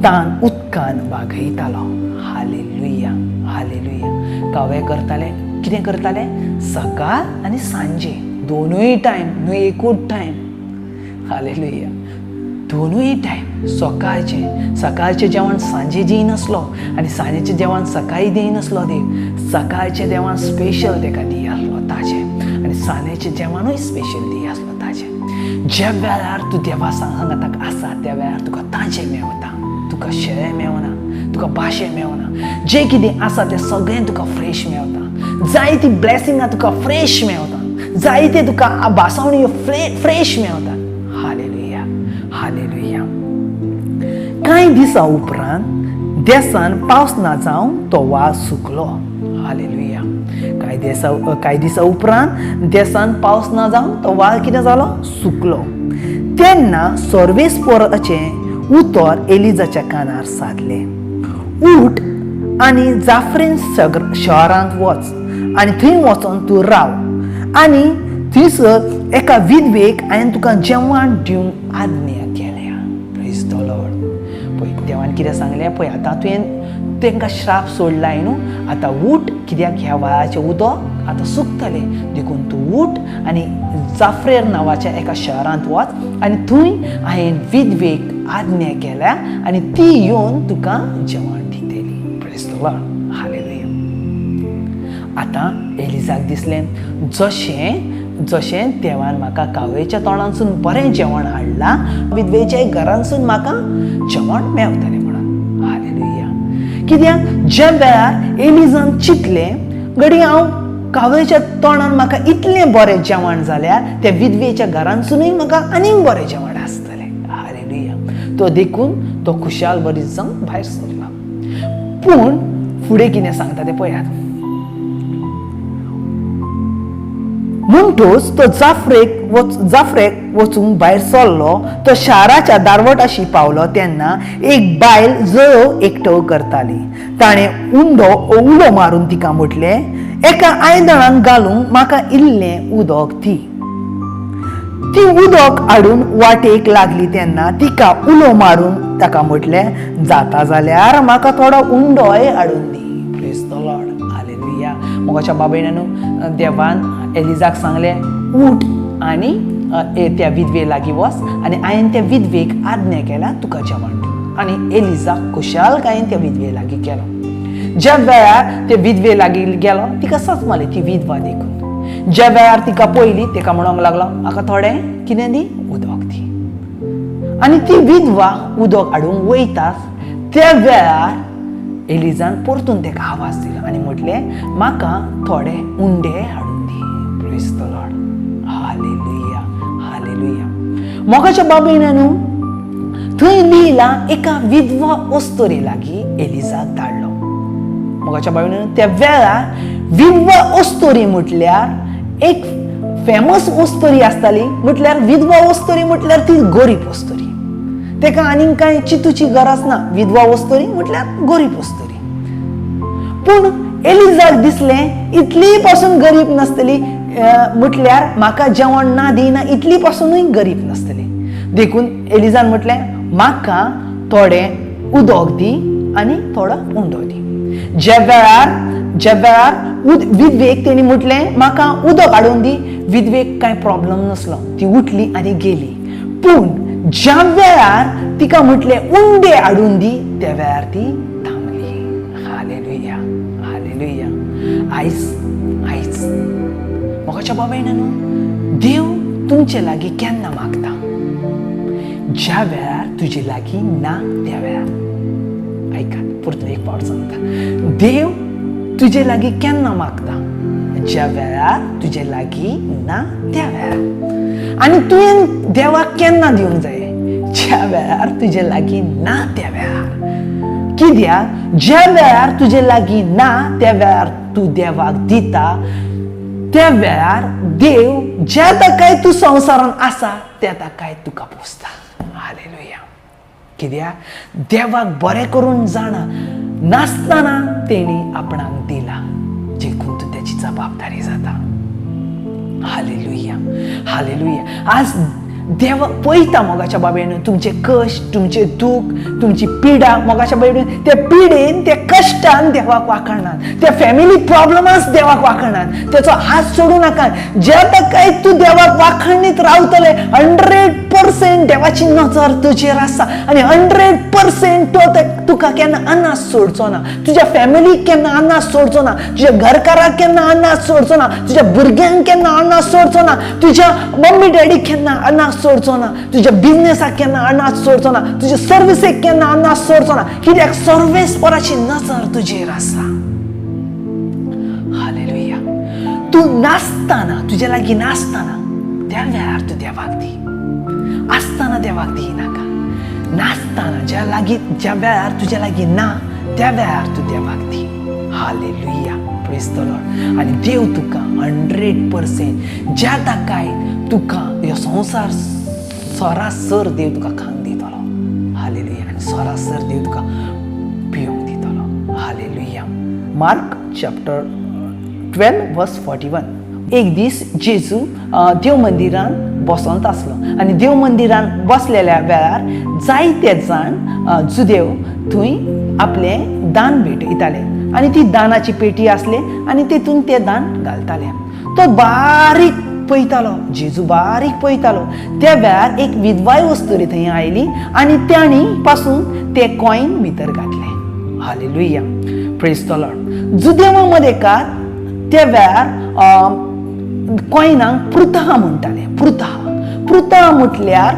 तान उदकान बागयतालो. Hallelujah, hallelujah. कावळे करताले कितें करताले? सकाळ आनी सांजे, दोनूय टायम न्हू, एकूच टायम. हालेलुया. दोनूय टायम. सकाळचें जेवण सांजे दिनासलो आनी सांजेचें जेवण सकाळी दिनासलो देव. सकाळचें जेवण स्पेशल तेका दी आसलो ताजें आनी सांजेचें जेवणूय स्पेशल दी आसलो ताजें. ज्या वेळार तूं देवा सांगाताक आसा त्या वेळार तुका ताजें मेवता, तुका शेळें मेवना, तुका भाशें मेवना. जें कितें आसा तें सगळें तुका फ्रेश मेवता. जायतीं ब्लेसिंगां तुका फ्रेश मेवता, जायते तुका भासावण्यो फ्रेश मेवता. Hallelujah, hallelujah. कांय दिसा उपरांत देसान पावस ना जावन तो वाल सुकलो. हालेलुया. कांय दिसा उपरांत देसान पावस ना जावन तो वाल कितें जालो? सुकलो. तेन्ना सर्वेस्पराचें उतर एलिजाच्या कानार सादलें. उठ आनी जाफ्रेन शहरांत वच आनी थंय वचून तूं राव आनी थंयसर एका विधवेक हांवें तुका जेवण दिवंक आज्ञा केल्या. Praise the Lord. पळय देवान कितें सांगलें पळय, आतां तुवें तांकां श्राप सोडलाय न्हू, आतां उठ, कित्याक ह्या वाळाचें उदक आतां सुकतलें. देखून तूं उठ आनी जाफ्रेर नांवाच्या एका शहरांत वच आनी थंय हांवें विधवेक आज्ञा केल्या आनी ती येवन तुका जेवण दितली. Praise the lord. हालेलुया. आतां एलिजाक दिसलें जशें देवान म्हाका कावळेच्या तोंडांसून बरें जेवण हाडलां, विधवेच्या घरांसून म्हाका जेवण मेवतलें म्हणून. हालेलुया. कित्याक ज्या वेळार एलिजान चिंतलें घडी हांव कावळेच्या तोंडान म्हाका इतलें बरें जेवण जाल्यार त्या विधवेच्या घरांसूनय म्हाका आनीक बरें जेवण आसतलें. हालेलुया. तो देखून तो खुशाल बरी जावन भायर सरला. पूण फुडें कितें सांगता तें पळयात. म्हणटूच तो जाफ्रेक वचूंक भायर सरलो. तो शाराच्या दारवटाशी पावलो तेन्ना एक बायल जळो एकटो करताली. ताणें उलो मारून तिका म्हटलें, एका आयदनांत घालूंक म्हाका इल्लें उदक दी. ती उदक हाडून वाटेक लागली तेन्ना तिका उलो मारून ताका म्हटलें, जाता जाल्यार म्हाका थोडो उंडोय हाडून दी. Praise the lord. हालेलुया. मोगाच्या बाबेनानू देवान एलिजाक सांगलें, उठ आनी त्या विधवे लागीं वच आनी हांवें त्या विधवेक आज्ञा केल्या तुका जेवण दिवंक. आनी एलिजाक खुशालकायेन त्या विधवे लागीं गेलो. ज्या वेळार ते विधवे लागीं गेलो तिका सच मारली ती विधवा देखून. ज्या वेळार तिका पयली तेका म्हणूंक लागलो, म्हाका थोडें कितें दी? उदक दी. आनी ती विधवा उदक हाडूंक वयताच त्या वेळार एलिजान परतून तेका आवाज दिलो आनी म्हटलें, म्हाका थोडे उंडे हाडून दी. Praise the lord. Hallelujah, hallelujah. मोगाच्या बाबेनानू थंय लिहिला एका विधवा ओस्तोरी लागीं एलिजाक धाडलो. मोगाच्या बाबेनानू त्या वेळार विधवा ओस्तोरी म्हटल्यार एक फेमस ओस्तोरी आसताली. म्हटल्यार विधवा ओस्तोरी म्हटल्यार ती गरीब ओस्तोरी. तेका आनीक कांय चिंतूची गरज ना. विधवा ओस्तोरी म्हटल्यार गरीब ओस्तोरी. पूण एलिजाक दिसलें इतली पासून गरीब नासतली, म्हटल्यार म्हाका जेवण ना दिना इतली पासूनय गरीब नासतली. देखून एलिजान म्हटलें, म्हाका थोडें उदक दी आनी थोडो उंडो दी. ज्या वेळार विधवेक तेणी म्हटलें, म्हाका उदक हाडून दी, विधवेक कांय प्रॉब्लेम नसलो. ती उठली आनी गेली. पूण ज्या वेळार तिका म्हटलें उंडे हाडून दी त्या वेळार ती थांबली. Hallelujah, hallelujah. आयज मोगाच्या बाबेनानू देव तुमचे लागीं केन्ना मागता? ज्या वेळार तुजे लागीं ना त्या वेळार. देव तुझे लागी केन्ना मागता? ज्या वेळार तुझे लागी ना त्या वेळार. आणि तुवें देवाक केन्ना दिवंक जाय? ज्या वेळार तुझे लागी ना त्या वेळार. कित्याक ज्या वेळार तुझे लागी ना त्या वेळार तू देवाक दिता, त्या वेळार देव ज्या ताकाय तू संवसारान आसा त्या ताकाय तुका पोसता. हालेलुया. कित्याक देवाक बरें करून जाणा नासतना तेणी आपणाक दिला, देखून तू त्याची जबाबदारी जाता. Hallelujah, hallelujah. आज देव पळयता मोगाच्या बाबेन तुमचे कश्ट, तुमचे दुख, तुमची पिडा. मोगाच्या बाबेन त्या पिडेन, त्या कश्टान देवाक वाखणात, त्या फॅमिली प्रॉब्लमांस देवाक वाखणात. त्याचो हात सोडू नाका. ज्या ताकाय तू देवाक वाखणीत रावतले 100% देवाची नजर तुजेर आसा आनी 100% तो तुका केन्ना अनास सोडचो ना. तुज्या फॅमिलीक केन्ना अनास सोडचो ना. तुज्या घरकाराक केन्ना अनास सोडचो ना. तुज्या भुरग्यांक केन्ना अनास सोडचो ना. तुज्या मम्मी डॅडीक केन्ना अनास सोडचो ना. तुज्या बिझनेसाक केन्ना अनास सोडचो ना. तुज्या सर्विसेक केन्ना अनास सोडचो ना. कित्याक सर्वेस्पराची नजर तुजेर आसा. हालेलुया. तू नासतना, तुज्या लागीं नासतना त्या वेळार तू देवाक दी. आसतना देवाक दी नाका. नासतना ज्या वेळार तुज्या लागीं ना त्या वेळार तू देवाक दी. हालेलुया. Praise the Lord. आणि देव तुका 100% ज्या ताकाय तुका ह्यो संवसार सरासर देव तुका खांक दितलो. हालेलुया. आनी सरासर देव तुका पिवंक दितलो. हालेलुया. Mark chapter 12:41. एक दीस जेजू देव मंदिरान बसोंत आसलो आनी देव मंदिरान बसलेल्या वेळार जायते जाण जुदेव थंय आपले दान भेटयताले आनी ती दानाची पेटी आसली आनी तेतून ते दान घालताले. तो बारीक पळयतालो, जेजू बारीक पळयतालो. त्या वेळार एक विधवाय वस्तुरी थंय आयली आनी तांणी पासून ते कॉइन भितर घातले. हालेलुया. Praise the lord. जुदेवा मदेकार त्या वेळार कॉइनांक पृथा म्हणटाले. पृथा म्हटल्यार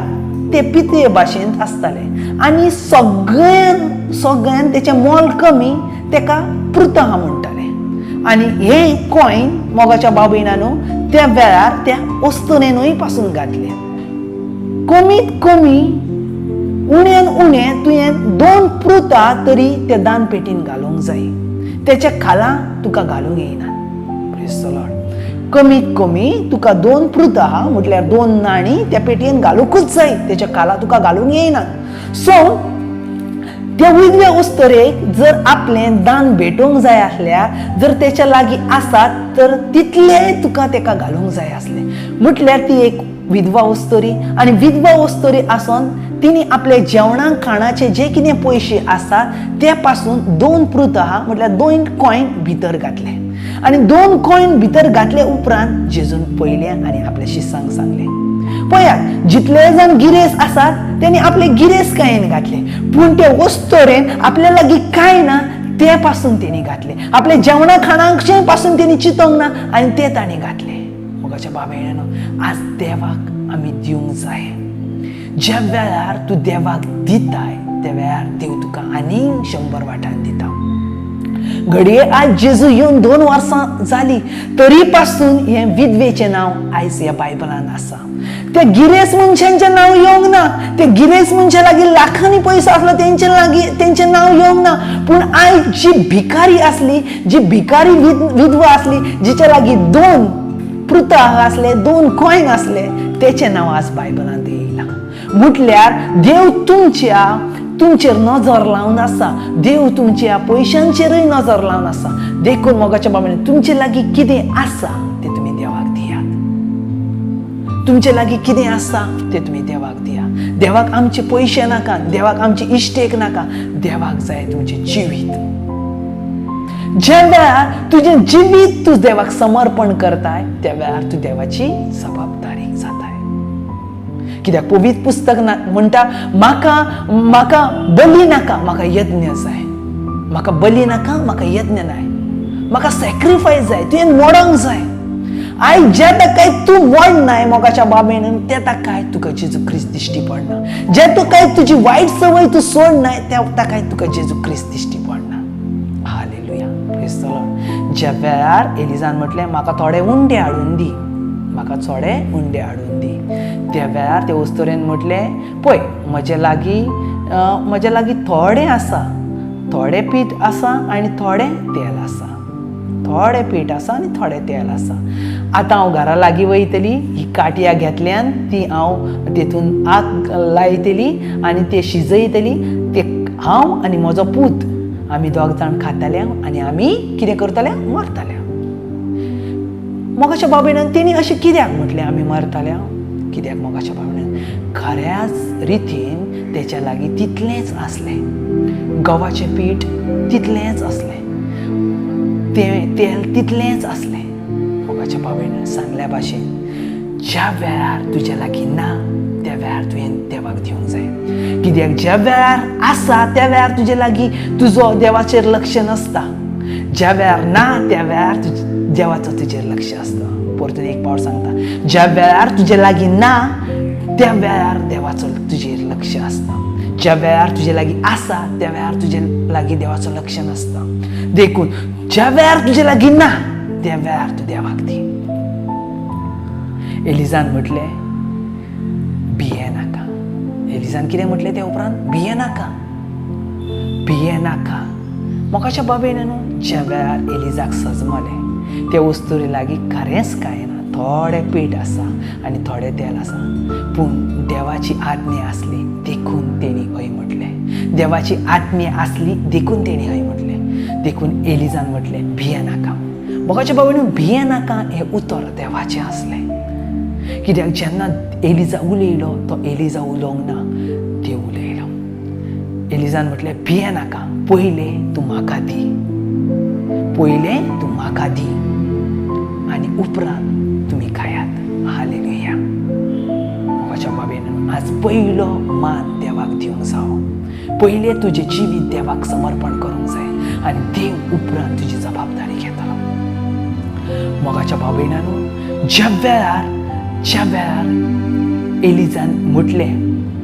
ते पिते भाशेंत आसताले आनी सगळ्यान तेचें मोल कमी तेका पृथा म्हणटाले. आनी हे कॉइन मोगाच्या बाबीनानू त्या वेळार त्या वस्तुनेनूय पासून घातले. कमीत कमी उण्यान उणें तुवें 2 पृथा तरी त्या दान पेटीन घालूंक जाय. तेच्या खाला तुका घालूंक येयना. Praise the Lord. कमीत कमी तुका 2 पृथा म्हटल्यार 2 नाणी त्या पेटयेन घालूंकूच जाय. तेच्या खाला तुका घालूंक येयना. सो त्या विधव्या वस्तुरेक जर आपलें दान भेटोवंक जाय आसल्यार जर तेच्या लागीं आसात तर तितले तुका तेका घालूंक जाय आसले. म्हटल्यार ती एक विधवा वस्तुरी आनी विधवा वस्तुरी आसोन तिणी आपले जेवणाक खाणाचे जे कितें पयशे आसा त्या पासून 2 पृथा म्हटल्यार 2 कॉइन भितर घातले. आनी 2 कॉइन भितर घातले उपरांत जेजून पळयले आनी आपल्या शिष्यांक सांगले. पळयात, जितले जाण गिरेस आसात तेणी आपले गिरेस कायेन घातले, पूण ते वस्तुरेन आपल्या लागीं कांय ना ते पासून तेणी घातले. आपले जेवणा खाणाचे पासून तेणी चिंतोंक ना आनी ते ताणी घातले. मोगाच्या बाबेनो आज देवाक आमी दिवंक जाय. ज्या वेळार तूं देवाक दिताय त्या वेळार देव तुका आनीक 100 वाटान दिता. घडये आज जेजू येवन 2 वर्सां जाली तरी पासून हे विधवेचें नांव आयज ह्या बायबलान आसा. त्या गिरेस मनशांचें नांव येवंक ना. ते गिरेस मनशा लागीं लाखांनी पयसो आसलो तेंचें नांव येवंक ना. पूण आयज जी भिकारी आसली, जी भिकारी विधवा आसली, जिच्या लागीं 2 पृथा आसले, 2 कॉइन आसले, तेचें नांव आज बायबलांत येयला. म्हटल्यार देव तुमचेर नजर लावन आसा. देव तुमच्या पयशांचेरय नजर लावन आसा. देखून मोगाच्या बाबतींत तुमचे लागीं कितें आसा ते तुमी देवाक दियात. तुमचे लागीं कितें आसा ते तुमी देवाक दिया. देवाक आमचे पयशे नाका, देवाक आमची इश्टेक नाका, देवाक जाय तुमचें जिवीत. ज्या वेळार तुजें जिवीत तूं देवाक समर्पण करताय त्या वेळार तूं देवाची जबाबदारी जाताय. कित्याक पवित्र पुस्तक म्हणटा म्हाका बली नाका, म्हाका यज्ञ जाय. म्हाका बली नाका, म्हाका यज्ञ नाय. म्हाका सॅक्रिफायस जाय, तुवें मोडोंक जाय. आयज ज्या ताकाय तूं मोडनाय मोगाच्या बाबेन त्या ताकाय तुका जेजू क्रिस्त दिश्टी पडना. जे ताकाय तुजी वायट सवय तूं सोडनाय त्या ताकाय तुका जेजू क्रिस्त दिश्टी पडना. हालेलुया. Praise the Lord. ज्या वेळार एलिजान म्हटलें म्हाका थोडे उंडे हाडून दी, म्हाका थोडे उंडे हाडून दी, त्या वेळार ते वस्तुरेन म्हटलें पळय म्हजे लागीं थोडें आसा, थोडें पीठ आसा आनी थोडें तेल आसा, थोडें पीठ आसा आनी थोडें तेल आसा. आतां हांव घरा लागीं वयतली, ही काटया घेतल्यान ती हांव तेतून आग लायतली आनी ते शिजयतली, ते हांव आनी म्हजो पूत आमी दोग जाण खाताले आनी आमी कितें करतले, मरतले. मोगाच्या बाबेन तेणी अशें कित्याक म्हटलें आमी मरतले, कित्याक मोगाच्या बाबेन खऱ्याच रितीन तेच्या लागीं तितलेंच आसलें. गव्हाचें पीठ तितलेंच आसलें, तेल तितलेंच आसलें. मोगाच्या बाबेन सांगल्या भाशेन ज्या वेळार तुज्या लागीं ना त्या वेळार तुवें देवाक दिवंक जाय. कित्याक ज्या वेळार आसा त्या वेळार तुजे लागीं तुजो देवाचेर लक्ष नासता, ज्या वेळार ना त्या वेळार देवाचो तुजेर लक्ष आसता. परतून एक पावट सांगता, ज्या वेळार तुजे लागीं ना त्या वेळार देवाचो तुजेर लक्ष आसता, ज्या वेळार तुजे लागीं आसा त्या वेळार तुजे लागीं देवाचो लक्ष नासता. देखून ज्या वेळार तुजे लागीं ना त्या वेळार तूं देवाक दी. एलिजान म्हटलें भिये नाका. एलिजान कितें म्हटलें ते उपरांत, भिये नाका, भिये नाका. मोगाच्या बाबेन न्हू ज्या वेळार एलिजाक सजमलें त्या वस्तुरी लागीं खरेंच कांय ना, थोडें पीठ आसा आनी थोडें तेल आसा, पूण देवाची आज्ञा आसली देखून तेणी हय म्हटलें, देवाची आज्ञा आसली देखून तेणी हय म्हटलें. देखून एलिजान म्हटलें भिये नाका. मोगाच्या बाबेन भिये नाका हें उतर देवाचें आसलें. कित्याक जेन्ना एलिजा उलयलो तो एलिजा उलोवंक ना, देव उलयलो. एलिजान म्हटलें भिये नाका, पयलें तूं म्हाका दी, पयलें तूं म्हाका दी आनी उपरांत तुमी खायात. हालेलुया. मोगाच्या बाबेन आज पयलो मान देवाक दिवंक जावो, पयलें तुजें जिवीत देवाक समर्पण करूंक जाय आनी देव उपरांत तुजी जबाबदारी घेतलो. मोगाच्या बाबेन ज्या वेळार एलिजान म्हटलें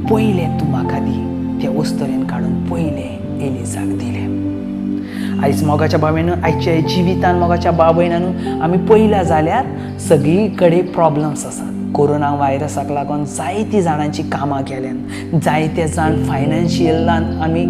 पयलें तूं म्हाका दी, त्या वस्तुरेन काडून पयलें एलिजाक दिलें. आयज मोगाच्या बाबेन आयच्या जिवितान मोगाच्या बाबयनानू आमी पयल्या जाल्यार सगळी कडेन प्रॉब्लम्स आसात. कोरोना व्हायरसाक लागून जायतीं जाणांची कामां गेल्यान, जायते जाण फायनान्शियलान आमी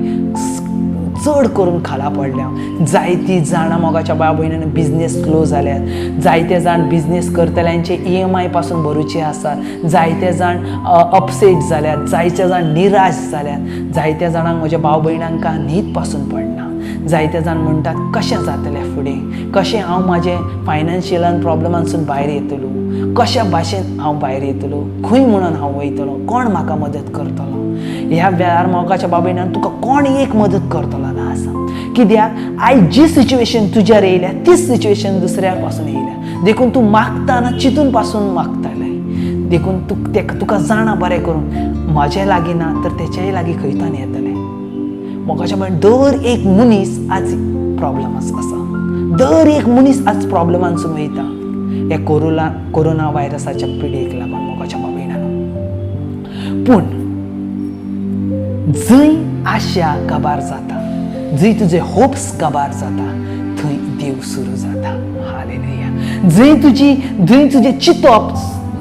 चड करून खाला पडल्या, जायतीं जाणां मोगाच्या बाबयनान बिझनेस स्लो जाल्यात, जायते जाण बिझनेस करतल्यांचे EMI पासून भरूचे आसात, जायते जाण अपसेट जाल्यात, जायते जाण निराश जाल्यात, जायत्या जाणांक म्हज्या भाव भयणांक न्हीद पासून पडना, जायते जाण म्हणटात कशें जातलें फुडें, कशें हांव म्हाजे फायनान्शियलान प्रॉब्लमांसून भायर येतलो, कशा भाशेन हांव भायर येतलो, खंय म्हणून हांव वयतलो, कोण म्हाका मदत करतलो. ह्या वेळार मोगाच्या बाबेन तुका कोण एक मदत करतलो ना आसा. कित्याक आयज जी सिच्युएशन तुज्यार येयल्या तीच सिच्युएशन दुसऱ्याक पासून येयल्या. देखून तूं मागताना चिंतून पासून मागतलें. देखून तुका जाणा बरें करून म्हजे लागीं ना तर तेच्याय लागीं खंयतान येतलें. मोगाच्या बाबेन दर एक मनीस आज प्रॉब्लमास आसा, दर एक मनीस आज प्रॉब्लमांसून वयता हे कोरोना व्हायरसाच्या पिडेक लागून मोगाच्या बाबेन. पूण जंय आशा काबार जाता, जंय तुजे होप्स काबार जाता थंय देव सुरू जाता. हालेलुया. जंय तुजे चिंतप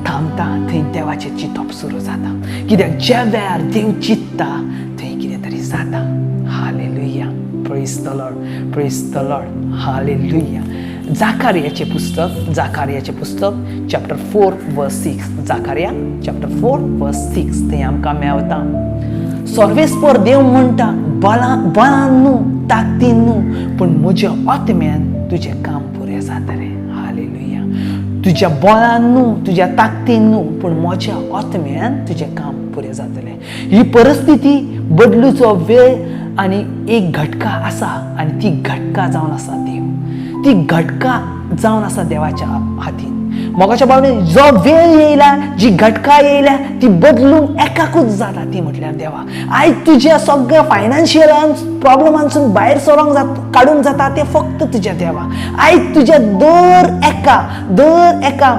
थांबता थंय देवाचें चिंतप सुरू जाता. कित्याक ज्या वेळार देव चिंतता थंय कितें तरी जाता. Hallelujah. Praise the lord, praise the lord. Hallelujah. जाकार्याचें पुस्तक चॅप्टर 4 वर्स 6. जाकार्या चॅप्टर 4 वर्स 6 थंय आमकां मेळटा, सर्वेस्पर देव म्हणटा बळान न्हू ताकतीन न्हू पूण म्हज्या आत्म्यान तुजें काम पुरें जातलें. हालेलुया. तुज्या बळान न्हू तुज्या ताकतीन न्हू पूण म्हज्या आत्म्यान तुजें काम पुरें जातलें. ही परिस्थिती बदलूचो वेळ आनी एक घटका आसा आनी ती घटका जावन आसा देव. ती घटका जावन आसा देवाच्या हातीन. मोगाच्या बाबतींत जो वेळ येयला, जी घटका येयल्या ती बदलूंक एकाकूच जाता, ती म्हटल्यार देवा. आयज तुज्या सगळ्या फायनान्शियल प्रॉब्लमांसून भायर सरोंक काडूंक जाता ते फक्त तुज्या देवा. आयज तुज्या दर एका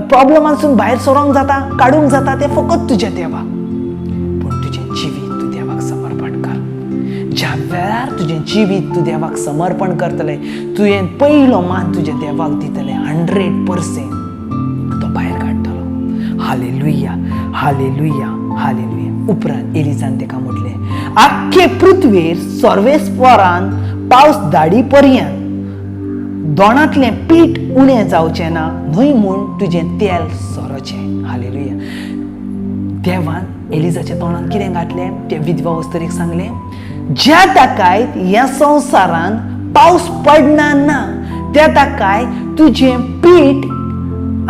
प्रॉब्लमांसून भायर सरोंक जाता, काडूंक जाता ते फकत तुज्या देवा. पूण तुजें जिवीत तूं देवाक समर्पण कर. ज्या वेळार तुजें जिवीत तूं देवाक समर्पण करतलें, तुवें पयलो मान तुज्या देवाक दितलें 100% तो भायर काडटलो. Hallelujah, hallelujah, hallelujah. उपरांत एलिजान ताका म्हटलें, आख्खे पृथ्वीर सर्वेस्परान पावस धाडी पर्यंत दोणांतलें पीठ उणें जावचें ना, न्हय म्हूण तुजें तेल सोरोचें. हालेलुया. देवान एलिजाच्या तोंडान कितें घातलें ते विधवा वस्तरीक सांगलें, ज्या ताकायत ह्या संवसारान पावस पडना ना त्या ताकाय तुजें पीठ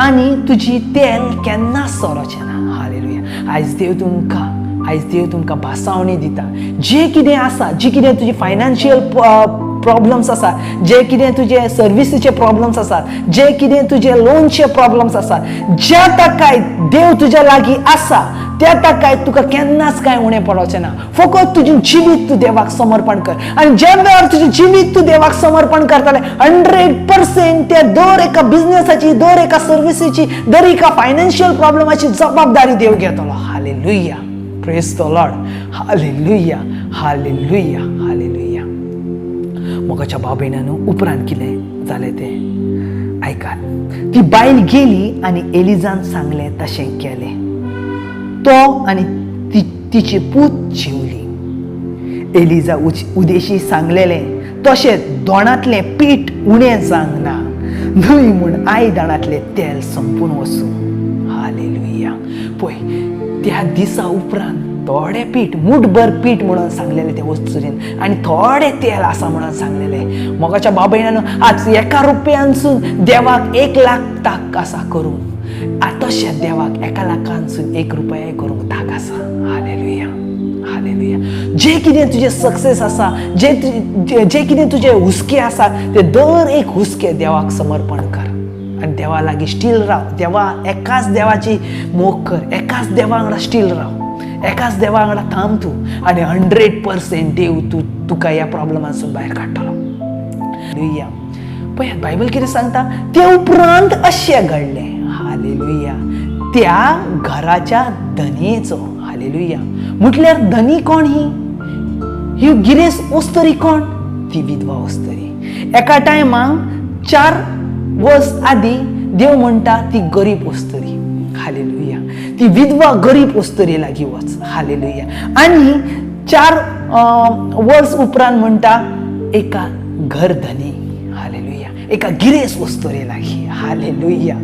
आनी तुजी तेल केन्ना सोरोचें ना. हालेलुया. आयज देव तुमकां भासावणी दिता. जे कितें आसा, जे कितें तुजी फायनान्शियल प्रॉब्लम्स आसा, जे कितें तुजे सर्विसीचे प्रॉब्लम्स आसात, जे कितें तुजे लोनचे प्रॉब्लम्स आसात, ज्या ताकाय देव तुज्या लागीं आसा त्या ताकाय तुका केन्नाच कांय उणें पडोचें ना. फकत तुजें जिवीत तूं देवाक समर्पण कर. आनी ज्या वेळार तुजें जिवीत तूं देवाक समर्पण करतलें 100% त्या दर एका बिझनेसाची, दर एका सर्विसीची, दर एका फायनान्शियल प्रॉब्लमाची जबाबदारी देव घेतलो. Hallelujah. Praise the lord. Hallelujah, hallelujah, hallelujah. मोगाच्या भाव भयणांनो, उपरांत कितें जालें तें आयकात. ती बायल गेली आनी एलिजान सांगलें तशें केलें. तो आनी तिची पूत जेवली. एलिजा उदेशी सांगलेलें तशेंच दोणांतलें पीठ उणें जावंक ना, न्हय म्हूण आयदनांतलें तेल संपून वचूं. हालेलुया. पळय, त्या दिसा उपरांत थोडें पीठ, मुठभर पीठ म्हणून सांगलेलें ते वस्तुरीन, आनी थोडें तेल आसा म्हणून सांगलेलें. मोगाच्या भाव भयणांनो, आज 1 रुपयांसून देवाक 1 लाख ताक आसा करूंक. तशें देवाक 1 लाखांसून 1 रुपया करूंक ताक आसा. Hallelujah, hallelujah. जे कितें तुजें सक्सेस आसा, जे कितें तुजे हुस्के आसा, ते दर एक हुस्के देवाक समर्पण कर आनी देवा लागीं स्टील राव. एकाच देवाची मोग कर, एकाच देवा वांगडा स्टील राव, एकाच देवा वांगडा थांब तूं, आनी 100% देव तुका ह्या प्रॉब्लमांसून भायर काडटलो. हालेलुया. पळय, बायबल कितें सांगता, ते उपरांत अशें घडलें. हालेलुया. त्या घराच्या धनीचो. हालेलुया. म्हटल्यार धनी कोण? ही गिरेस वस्तरी कोण? ती विधवा वस्तरी. एका टायमाक 4 वर्स आदी देव म्हणटा ती गरीब वस्तरी. हालेलुया. ती विधवा गरीब वस्तरी लागीं वच. हालेलुया. आनी 4 वर्स उपरांत म्हणटा एका घर धनी. हालेलुया. एका गिरेस वस्तरी लागीं. हालेलुया.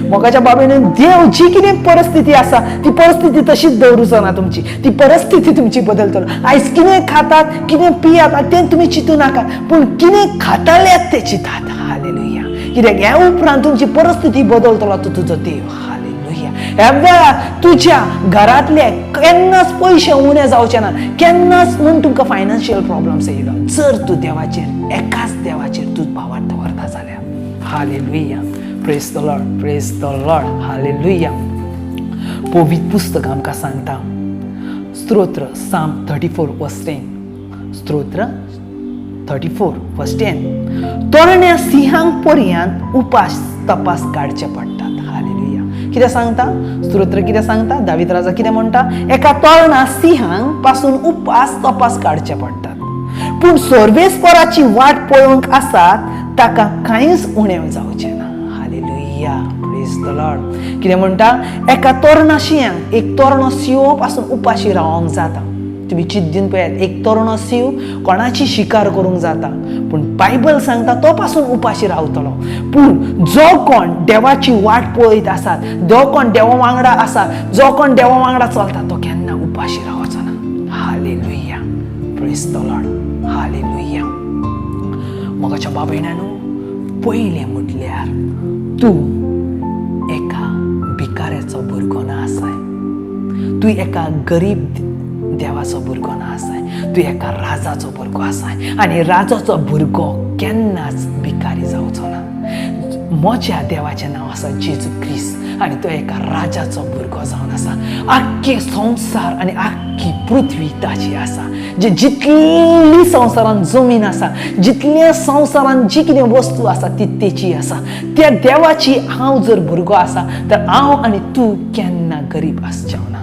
मोगाच्या बाबेन देव जी कितें परिस्थिती आसा ती परिस्थिती तशीच दवरूचो ना तुमची. ती परिस्थिती तुमची बदलतलो. आयज कितें खातात, कितें पियात तें तुमी चिंतू नाका, पूण कितें खाताल्यात तें चिंतात. हालेलुया. कित्याक ह्या उपरांत तुमची परिस्थिती बदलतलो तो तुजो देव. हालेलुया. ह्या वेळार तुज्या घरांतले केन्नाच पयशे उणे जावचे ना, केन्नाच म्हूण तुमकां फायनान्शियल प्रॉब्लम्स येयलो, जर तूं देवाचेर, एकाच देवाचेर तूं भावार दवरता जाल्यार. Hallelujah. Praise the lord, praise the lord. Hallelujah. पवित्र पुस्तक आमकां सांगता, स्तोत्र साम 34 वर्स 10. स्तोत्र 34 वर्स 10. तोरण्या सिंहांक पर्यंत उपास तपास काडचे पडटात. हालेलुया. कितें सांगता स्तोत्र? कितें सांगता? दावीद राजा कितें म्हणटा? एका तोरणा सिंहांक पासून उपास तपास काडचे पडटात, पूण सर्वेस्पराची वाट पळोवंक आसात ताका कांयच उणें जावचें ना. हालेलुया. Praise the Lord. कितें म्हणटा? एका तोरणा सिंहांक, एक तोरणो सिंह पासून उपाशी रावंक जाता. तुम्ही चिंतून पळयात, एक तोरणो सिंह कोणाची शिकार करूंक जाता, पूण बायबल सांगता तो पासून उपाशी रावतलो. पूण जो कोण देवाची वाट पळयत आसा, जो कोण देवा वांगडा आसा, जो कोण देवा वांगडा चलता, तो केन्ना उपाशी रावचो ना. Hallelujah. Praise the lord. Hallelujah. मोगाच्या बाब भयणांनो, पयलें म्हटल्यार तूं एका भिकाऱ्याचो भुरगो ना आसाय, तूं एका गरीब देवाचो भुरगो ना आसाय, तूं एका राजाचो भुरगो आसाय. आनी राजाचो भुरगो केन्नाच भिकारी जावचो ना. म्हज्या देवाचें नांव आसा जेजू क्रिस्त, आनी तो एका राजाचो भुरगो जावन आसा. आख्खे संवसार आनी आख्खी पृथ्वी ताची आसा. जितली संवसारान जमीन आसा, जितल्या संवसारान जी कितें वस्तू आसा ती तेची आसा. त्या देवाची हांव जर भुरगो आसा तर हांव आनी तूं केन्ना गरीब आसचें ना.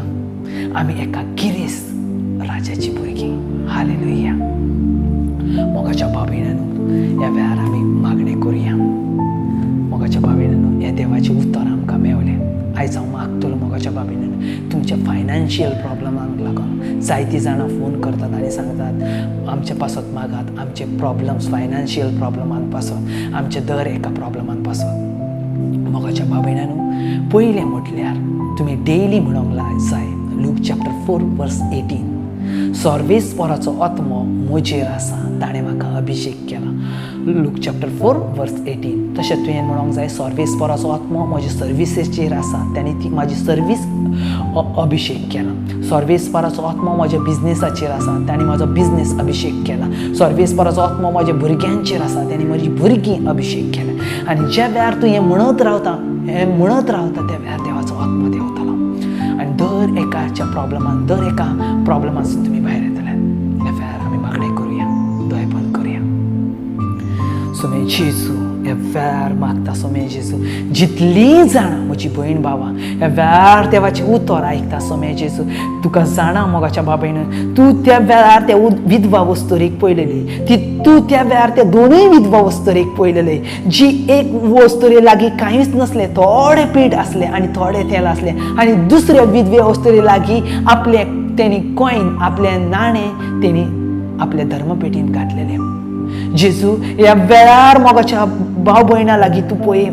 आमी एका गिरेस्त राजाची भुरगीं. हालेलुया. मोगाच्या भाव-भयणांनो, ह्या वेळार आमी मागणी करुया. मोगाच्या भाव-भयणांनो, ह्या देवाचें उतर आमकां मेवलें. आयज हांव मागतलो मोगाच्या भाव-भयणांनो, तुमच्या फायनान्शियल प्रॉब्लमांक लागून जायतीं जाणां फोन करतात आनी सांगतात आमचे पासत मागात, आमचे प्रॉब्लम्स फायनान्शियल प्रॉब्लमान पासत, आमचे दर एका प्रॉब्लमान पासत. मोगाच्या भाव-भयणांनो, पयलें म्हटल्यार तुमी डेली म्हणूंक जाय लूक चॅप्टर 4 वर्स 18. सर्वेस्पराचो आत्मो म्हजेर आसा, ताणें म्हाका अभिशेक केला. लूक चॅप्टर 4 वर्स 18. तशें तुवें म्हणूंक जाय सर्वेस्पराचो आत्मो म्हज्या सर्विसेचेर आसा, ताणें ती म्हाजी सर्वीस अभिशेक केला. सर्वेस्पराचो आत्मो म्हज्या बिझनेसाचेर आसा, ताणें म्हजो बिझनेस अभिशेक केला. सर्वेस्पराचो आत्मो म्हज्या भुरग्यांचेर आसा, ताणें म्हजी भुरगीं अभिशेक केला. आनी ज्या वेळार तूं हें म्हणत रावता त्या वेळार देवाचो आत्मो देंवतलो आनी दर एकाच्या प्रॉब्लमांसून तुमी भायर येतले. ह्या वेळार आमी मागणी करुया, दोळे बंद करुया. सोमे जेजू, ह्या वेळार मागता सोमे जेजू, जितलीं जाणां म्हजी भयण भावां ह्या वेळार देवाचें उतर आयकता सोमे जेजू, तुका जाणा मोगाच्या बाबेन, तूं त्या वेळार त्या विधवा वस्तुरीक पळयलेली, तूं त्या वेळार त्या दोनूय विधवा वस्तुरीक पळयलेली, जी एक वस्तुरे लागीं कांयच नसलें, थोडें पीठ आसलें आनी थोडें तेल आसलें, आनी दुसऱ्या विधवे वस्तुरे लागीं तेणी कॉयन, आपलें नाणें तेणी आपल्या धर्मपेटीन घातलेलें. जेजू, ह्या वेळार मोगाच्या भाव भयणां लागीं तूं पळय.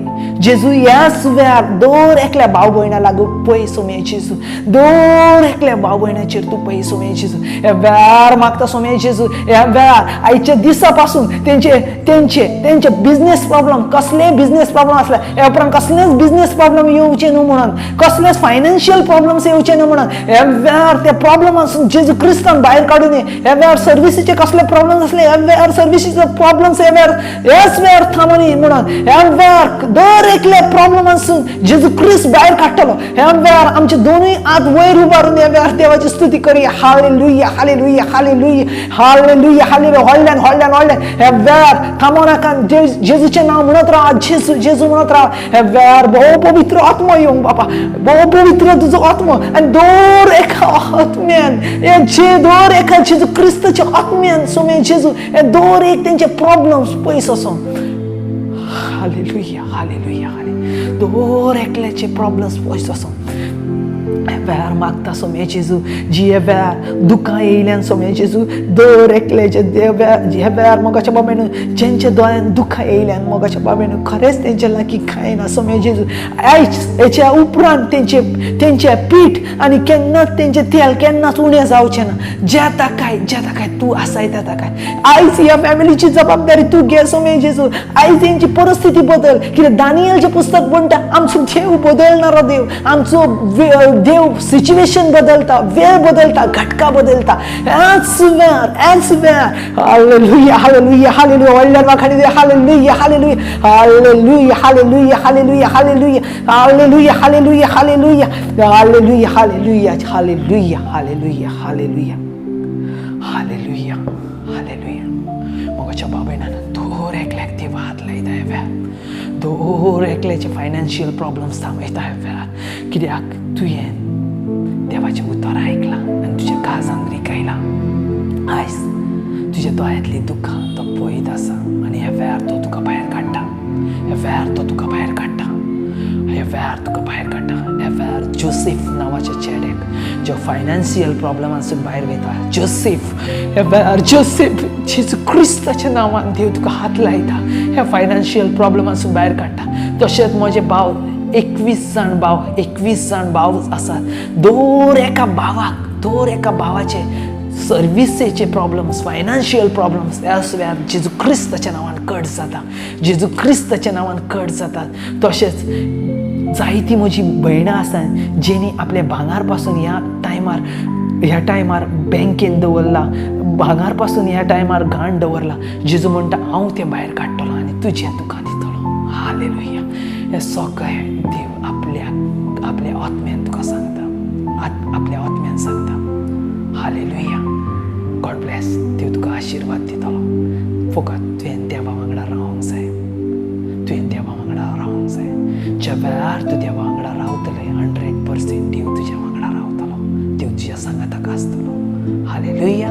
जेजू, ह्याच वेळार दर एकल्या भाव भयणां लागून पळय सोमे जेजू, दर एकल्या भाव भयणाचेर तूं पळय सोमे जेजू. ह्या वेळार मागता सोमे जेजू, ह्या वेळार आयच्या दिसा पासून तेंचे बिझनेस प्रॉब्लम, कसलेय बिझनेस प्रॉब्लम आसले, ह्या उपरांत कसलेच बिझनेस प्रॉब्लम येवचे न्हू म्हणून, कसलेच फायनान्शियल प्रॉब्लम्स येवचे न्हू म्हणून, ह्या वेळार त्या प्रॉब्लमासून जेजू क्रिस्तान भायर काडून ये. ह्या वेळार सर्विसीचे कसले प्रॉब्लम आसले, ह्या वेळार सर्विसीचे प्रॉब्लम्स ह्याच वेळार थांबून म्हणून ह्या वेळार दर एकल्या प्रॉब्लमासून जेजू क्रिस्त भायर काडटलो. ह्या वेळार आमचे दोनूय हात वयर उबारून ह्या वेळार देवाची स्तुती करूया. Hallelujah, hallelujah, hallelujah, hallelujah, hallelujah. व्हडल्यान ह्या वेळार थांबो नाका, जेजूचें नांव म्हणत राहा, जेजू म्हणत राहा. ह्या वेळार भोव पवित्र आत्मो येवंक बापा, भोव पवित्र तुजो आत्मो, आनी दर एका आत्म्यान दर एका जेजू क्रिस्ताच्या आत्म्यान सोमे जेजू हे दर एक तेंचे प्रॉब्लम्स पयस वचोन हालेलुया, हालेलुया, हालेलुया, दर एकल्याचे प्रॉब्लम्स पयस वचोन वेळार मागता सोमे जेजू, जी ह्या वेळार दुखां येयल्यान सोमे जेजू दर एकल्याचे ह्या वेळार मोगाच्या बाबेन जेंच्या दोळ्यान दुखां येयल्यान मोगाच्या बाबेन खरेंच तेंचे लागीं कांय ना सोमे जेजू. आयज हेच्या उपरांत तेंचे पीठ आनी केन्नाच तेंचे तेल केन्नाच उणें जावचें ना. जेता काय तूं आसाय तेता काय. आयज ह्या फॅमिलीची जबाबदारी तूं घे सोमे जेजू. आयज तेंची परिस्थिती बदल, कित्याक दानियेलचें पुस्तक म्हणटा आमचो देव बदलणारो देव, आमचो देव सिच्युएशन बदलता, वेळ बदलता, घटका बदलता. ह्याच वेळार हालेलुया, हालेलुया, हालेलुया. व्हडल्यान वाखाणी दे. Hallelujah, hallelujah, hallelujah, hallelujah, hallelujah, hallelujah, hallelujah, hallelujah, hallelujah, hallelujah, hallelujah, hallelujah, hallelujah, hallelujah, hallelujah, hallelujah. मोगाच्या बाबेनान दर एकल्याक देव हात लायता ह्या वेळार, दर एकल्याचे फायनान्शियल प्रॉब्लम्स थांबयता ह्या वेळार, कित्याक तुवें देवाचें उतर आयकलां आनी तुज्या काळजान रिकायला. आयज तुज्या दोळ्यांतली दुखां तो पळयत आसा आनी ह्या वेळार तो तुका भायर काडटा. ह्या वेळार तो तुका भायर काडटा. ह्या वेळार तुका भायर काडटा. ह्या वेळार जोसेफ नांवाच्या चेड्याक जो फायनान्शियल प्रॉब्लमांसून भायर वयता, जोसेफ, ह्या वेळार जोसेफ जेजू क्रिस्ताच्या नांवान देव तुका हात लायता, ह्या फायनान्शियल प्रॉब्लमांसून भायर काडटा. तशेंच म्हजे भाव 21 जाण भाव आसात. दर एका भावाचे सर्विसेचे प्रॉब्लम्स, फायनान्शियल प्रॉब्लम्स ह्याच वेळार जेजू क्रिस्ताच्या नांवान कट जाता, जेजू क्रिस्ताच्या नांवान कट जातात. तशेंच जायतीं म्हजी भयणां आसात जेणी आपले भांगार पासून ह्या टायमार बँकेन दवरला, भांगार पासून ह्या टायमार घाण दवरला. जेजू म्हणटा हांव तें भायर काडटलो आनी तुजें तुका दितलो. हालेलुया. हे सगळें देव आपल्या आत्म्यान तुका सांगता, आपल्या आत्म्यान सांगता. हालेलुया. God bless. देव तुका आशिर्वाद दितलो. फकत तुवें देवा वांगडा रावंक जाय. ज्या वेळार तूं देवा वांगडा रावतलें 100% देव तुज्या वांगडा रावतलो. देव तुज्या सांगाताक आसतलो. हालेलुया.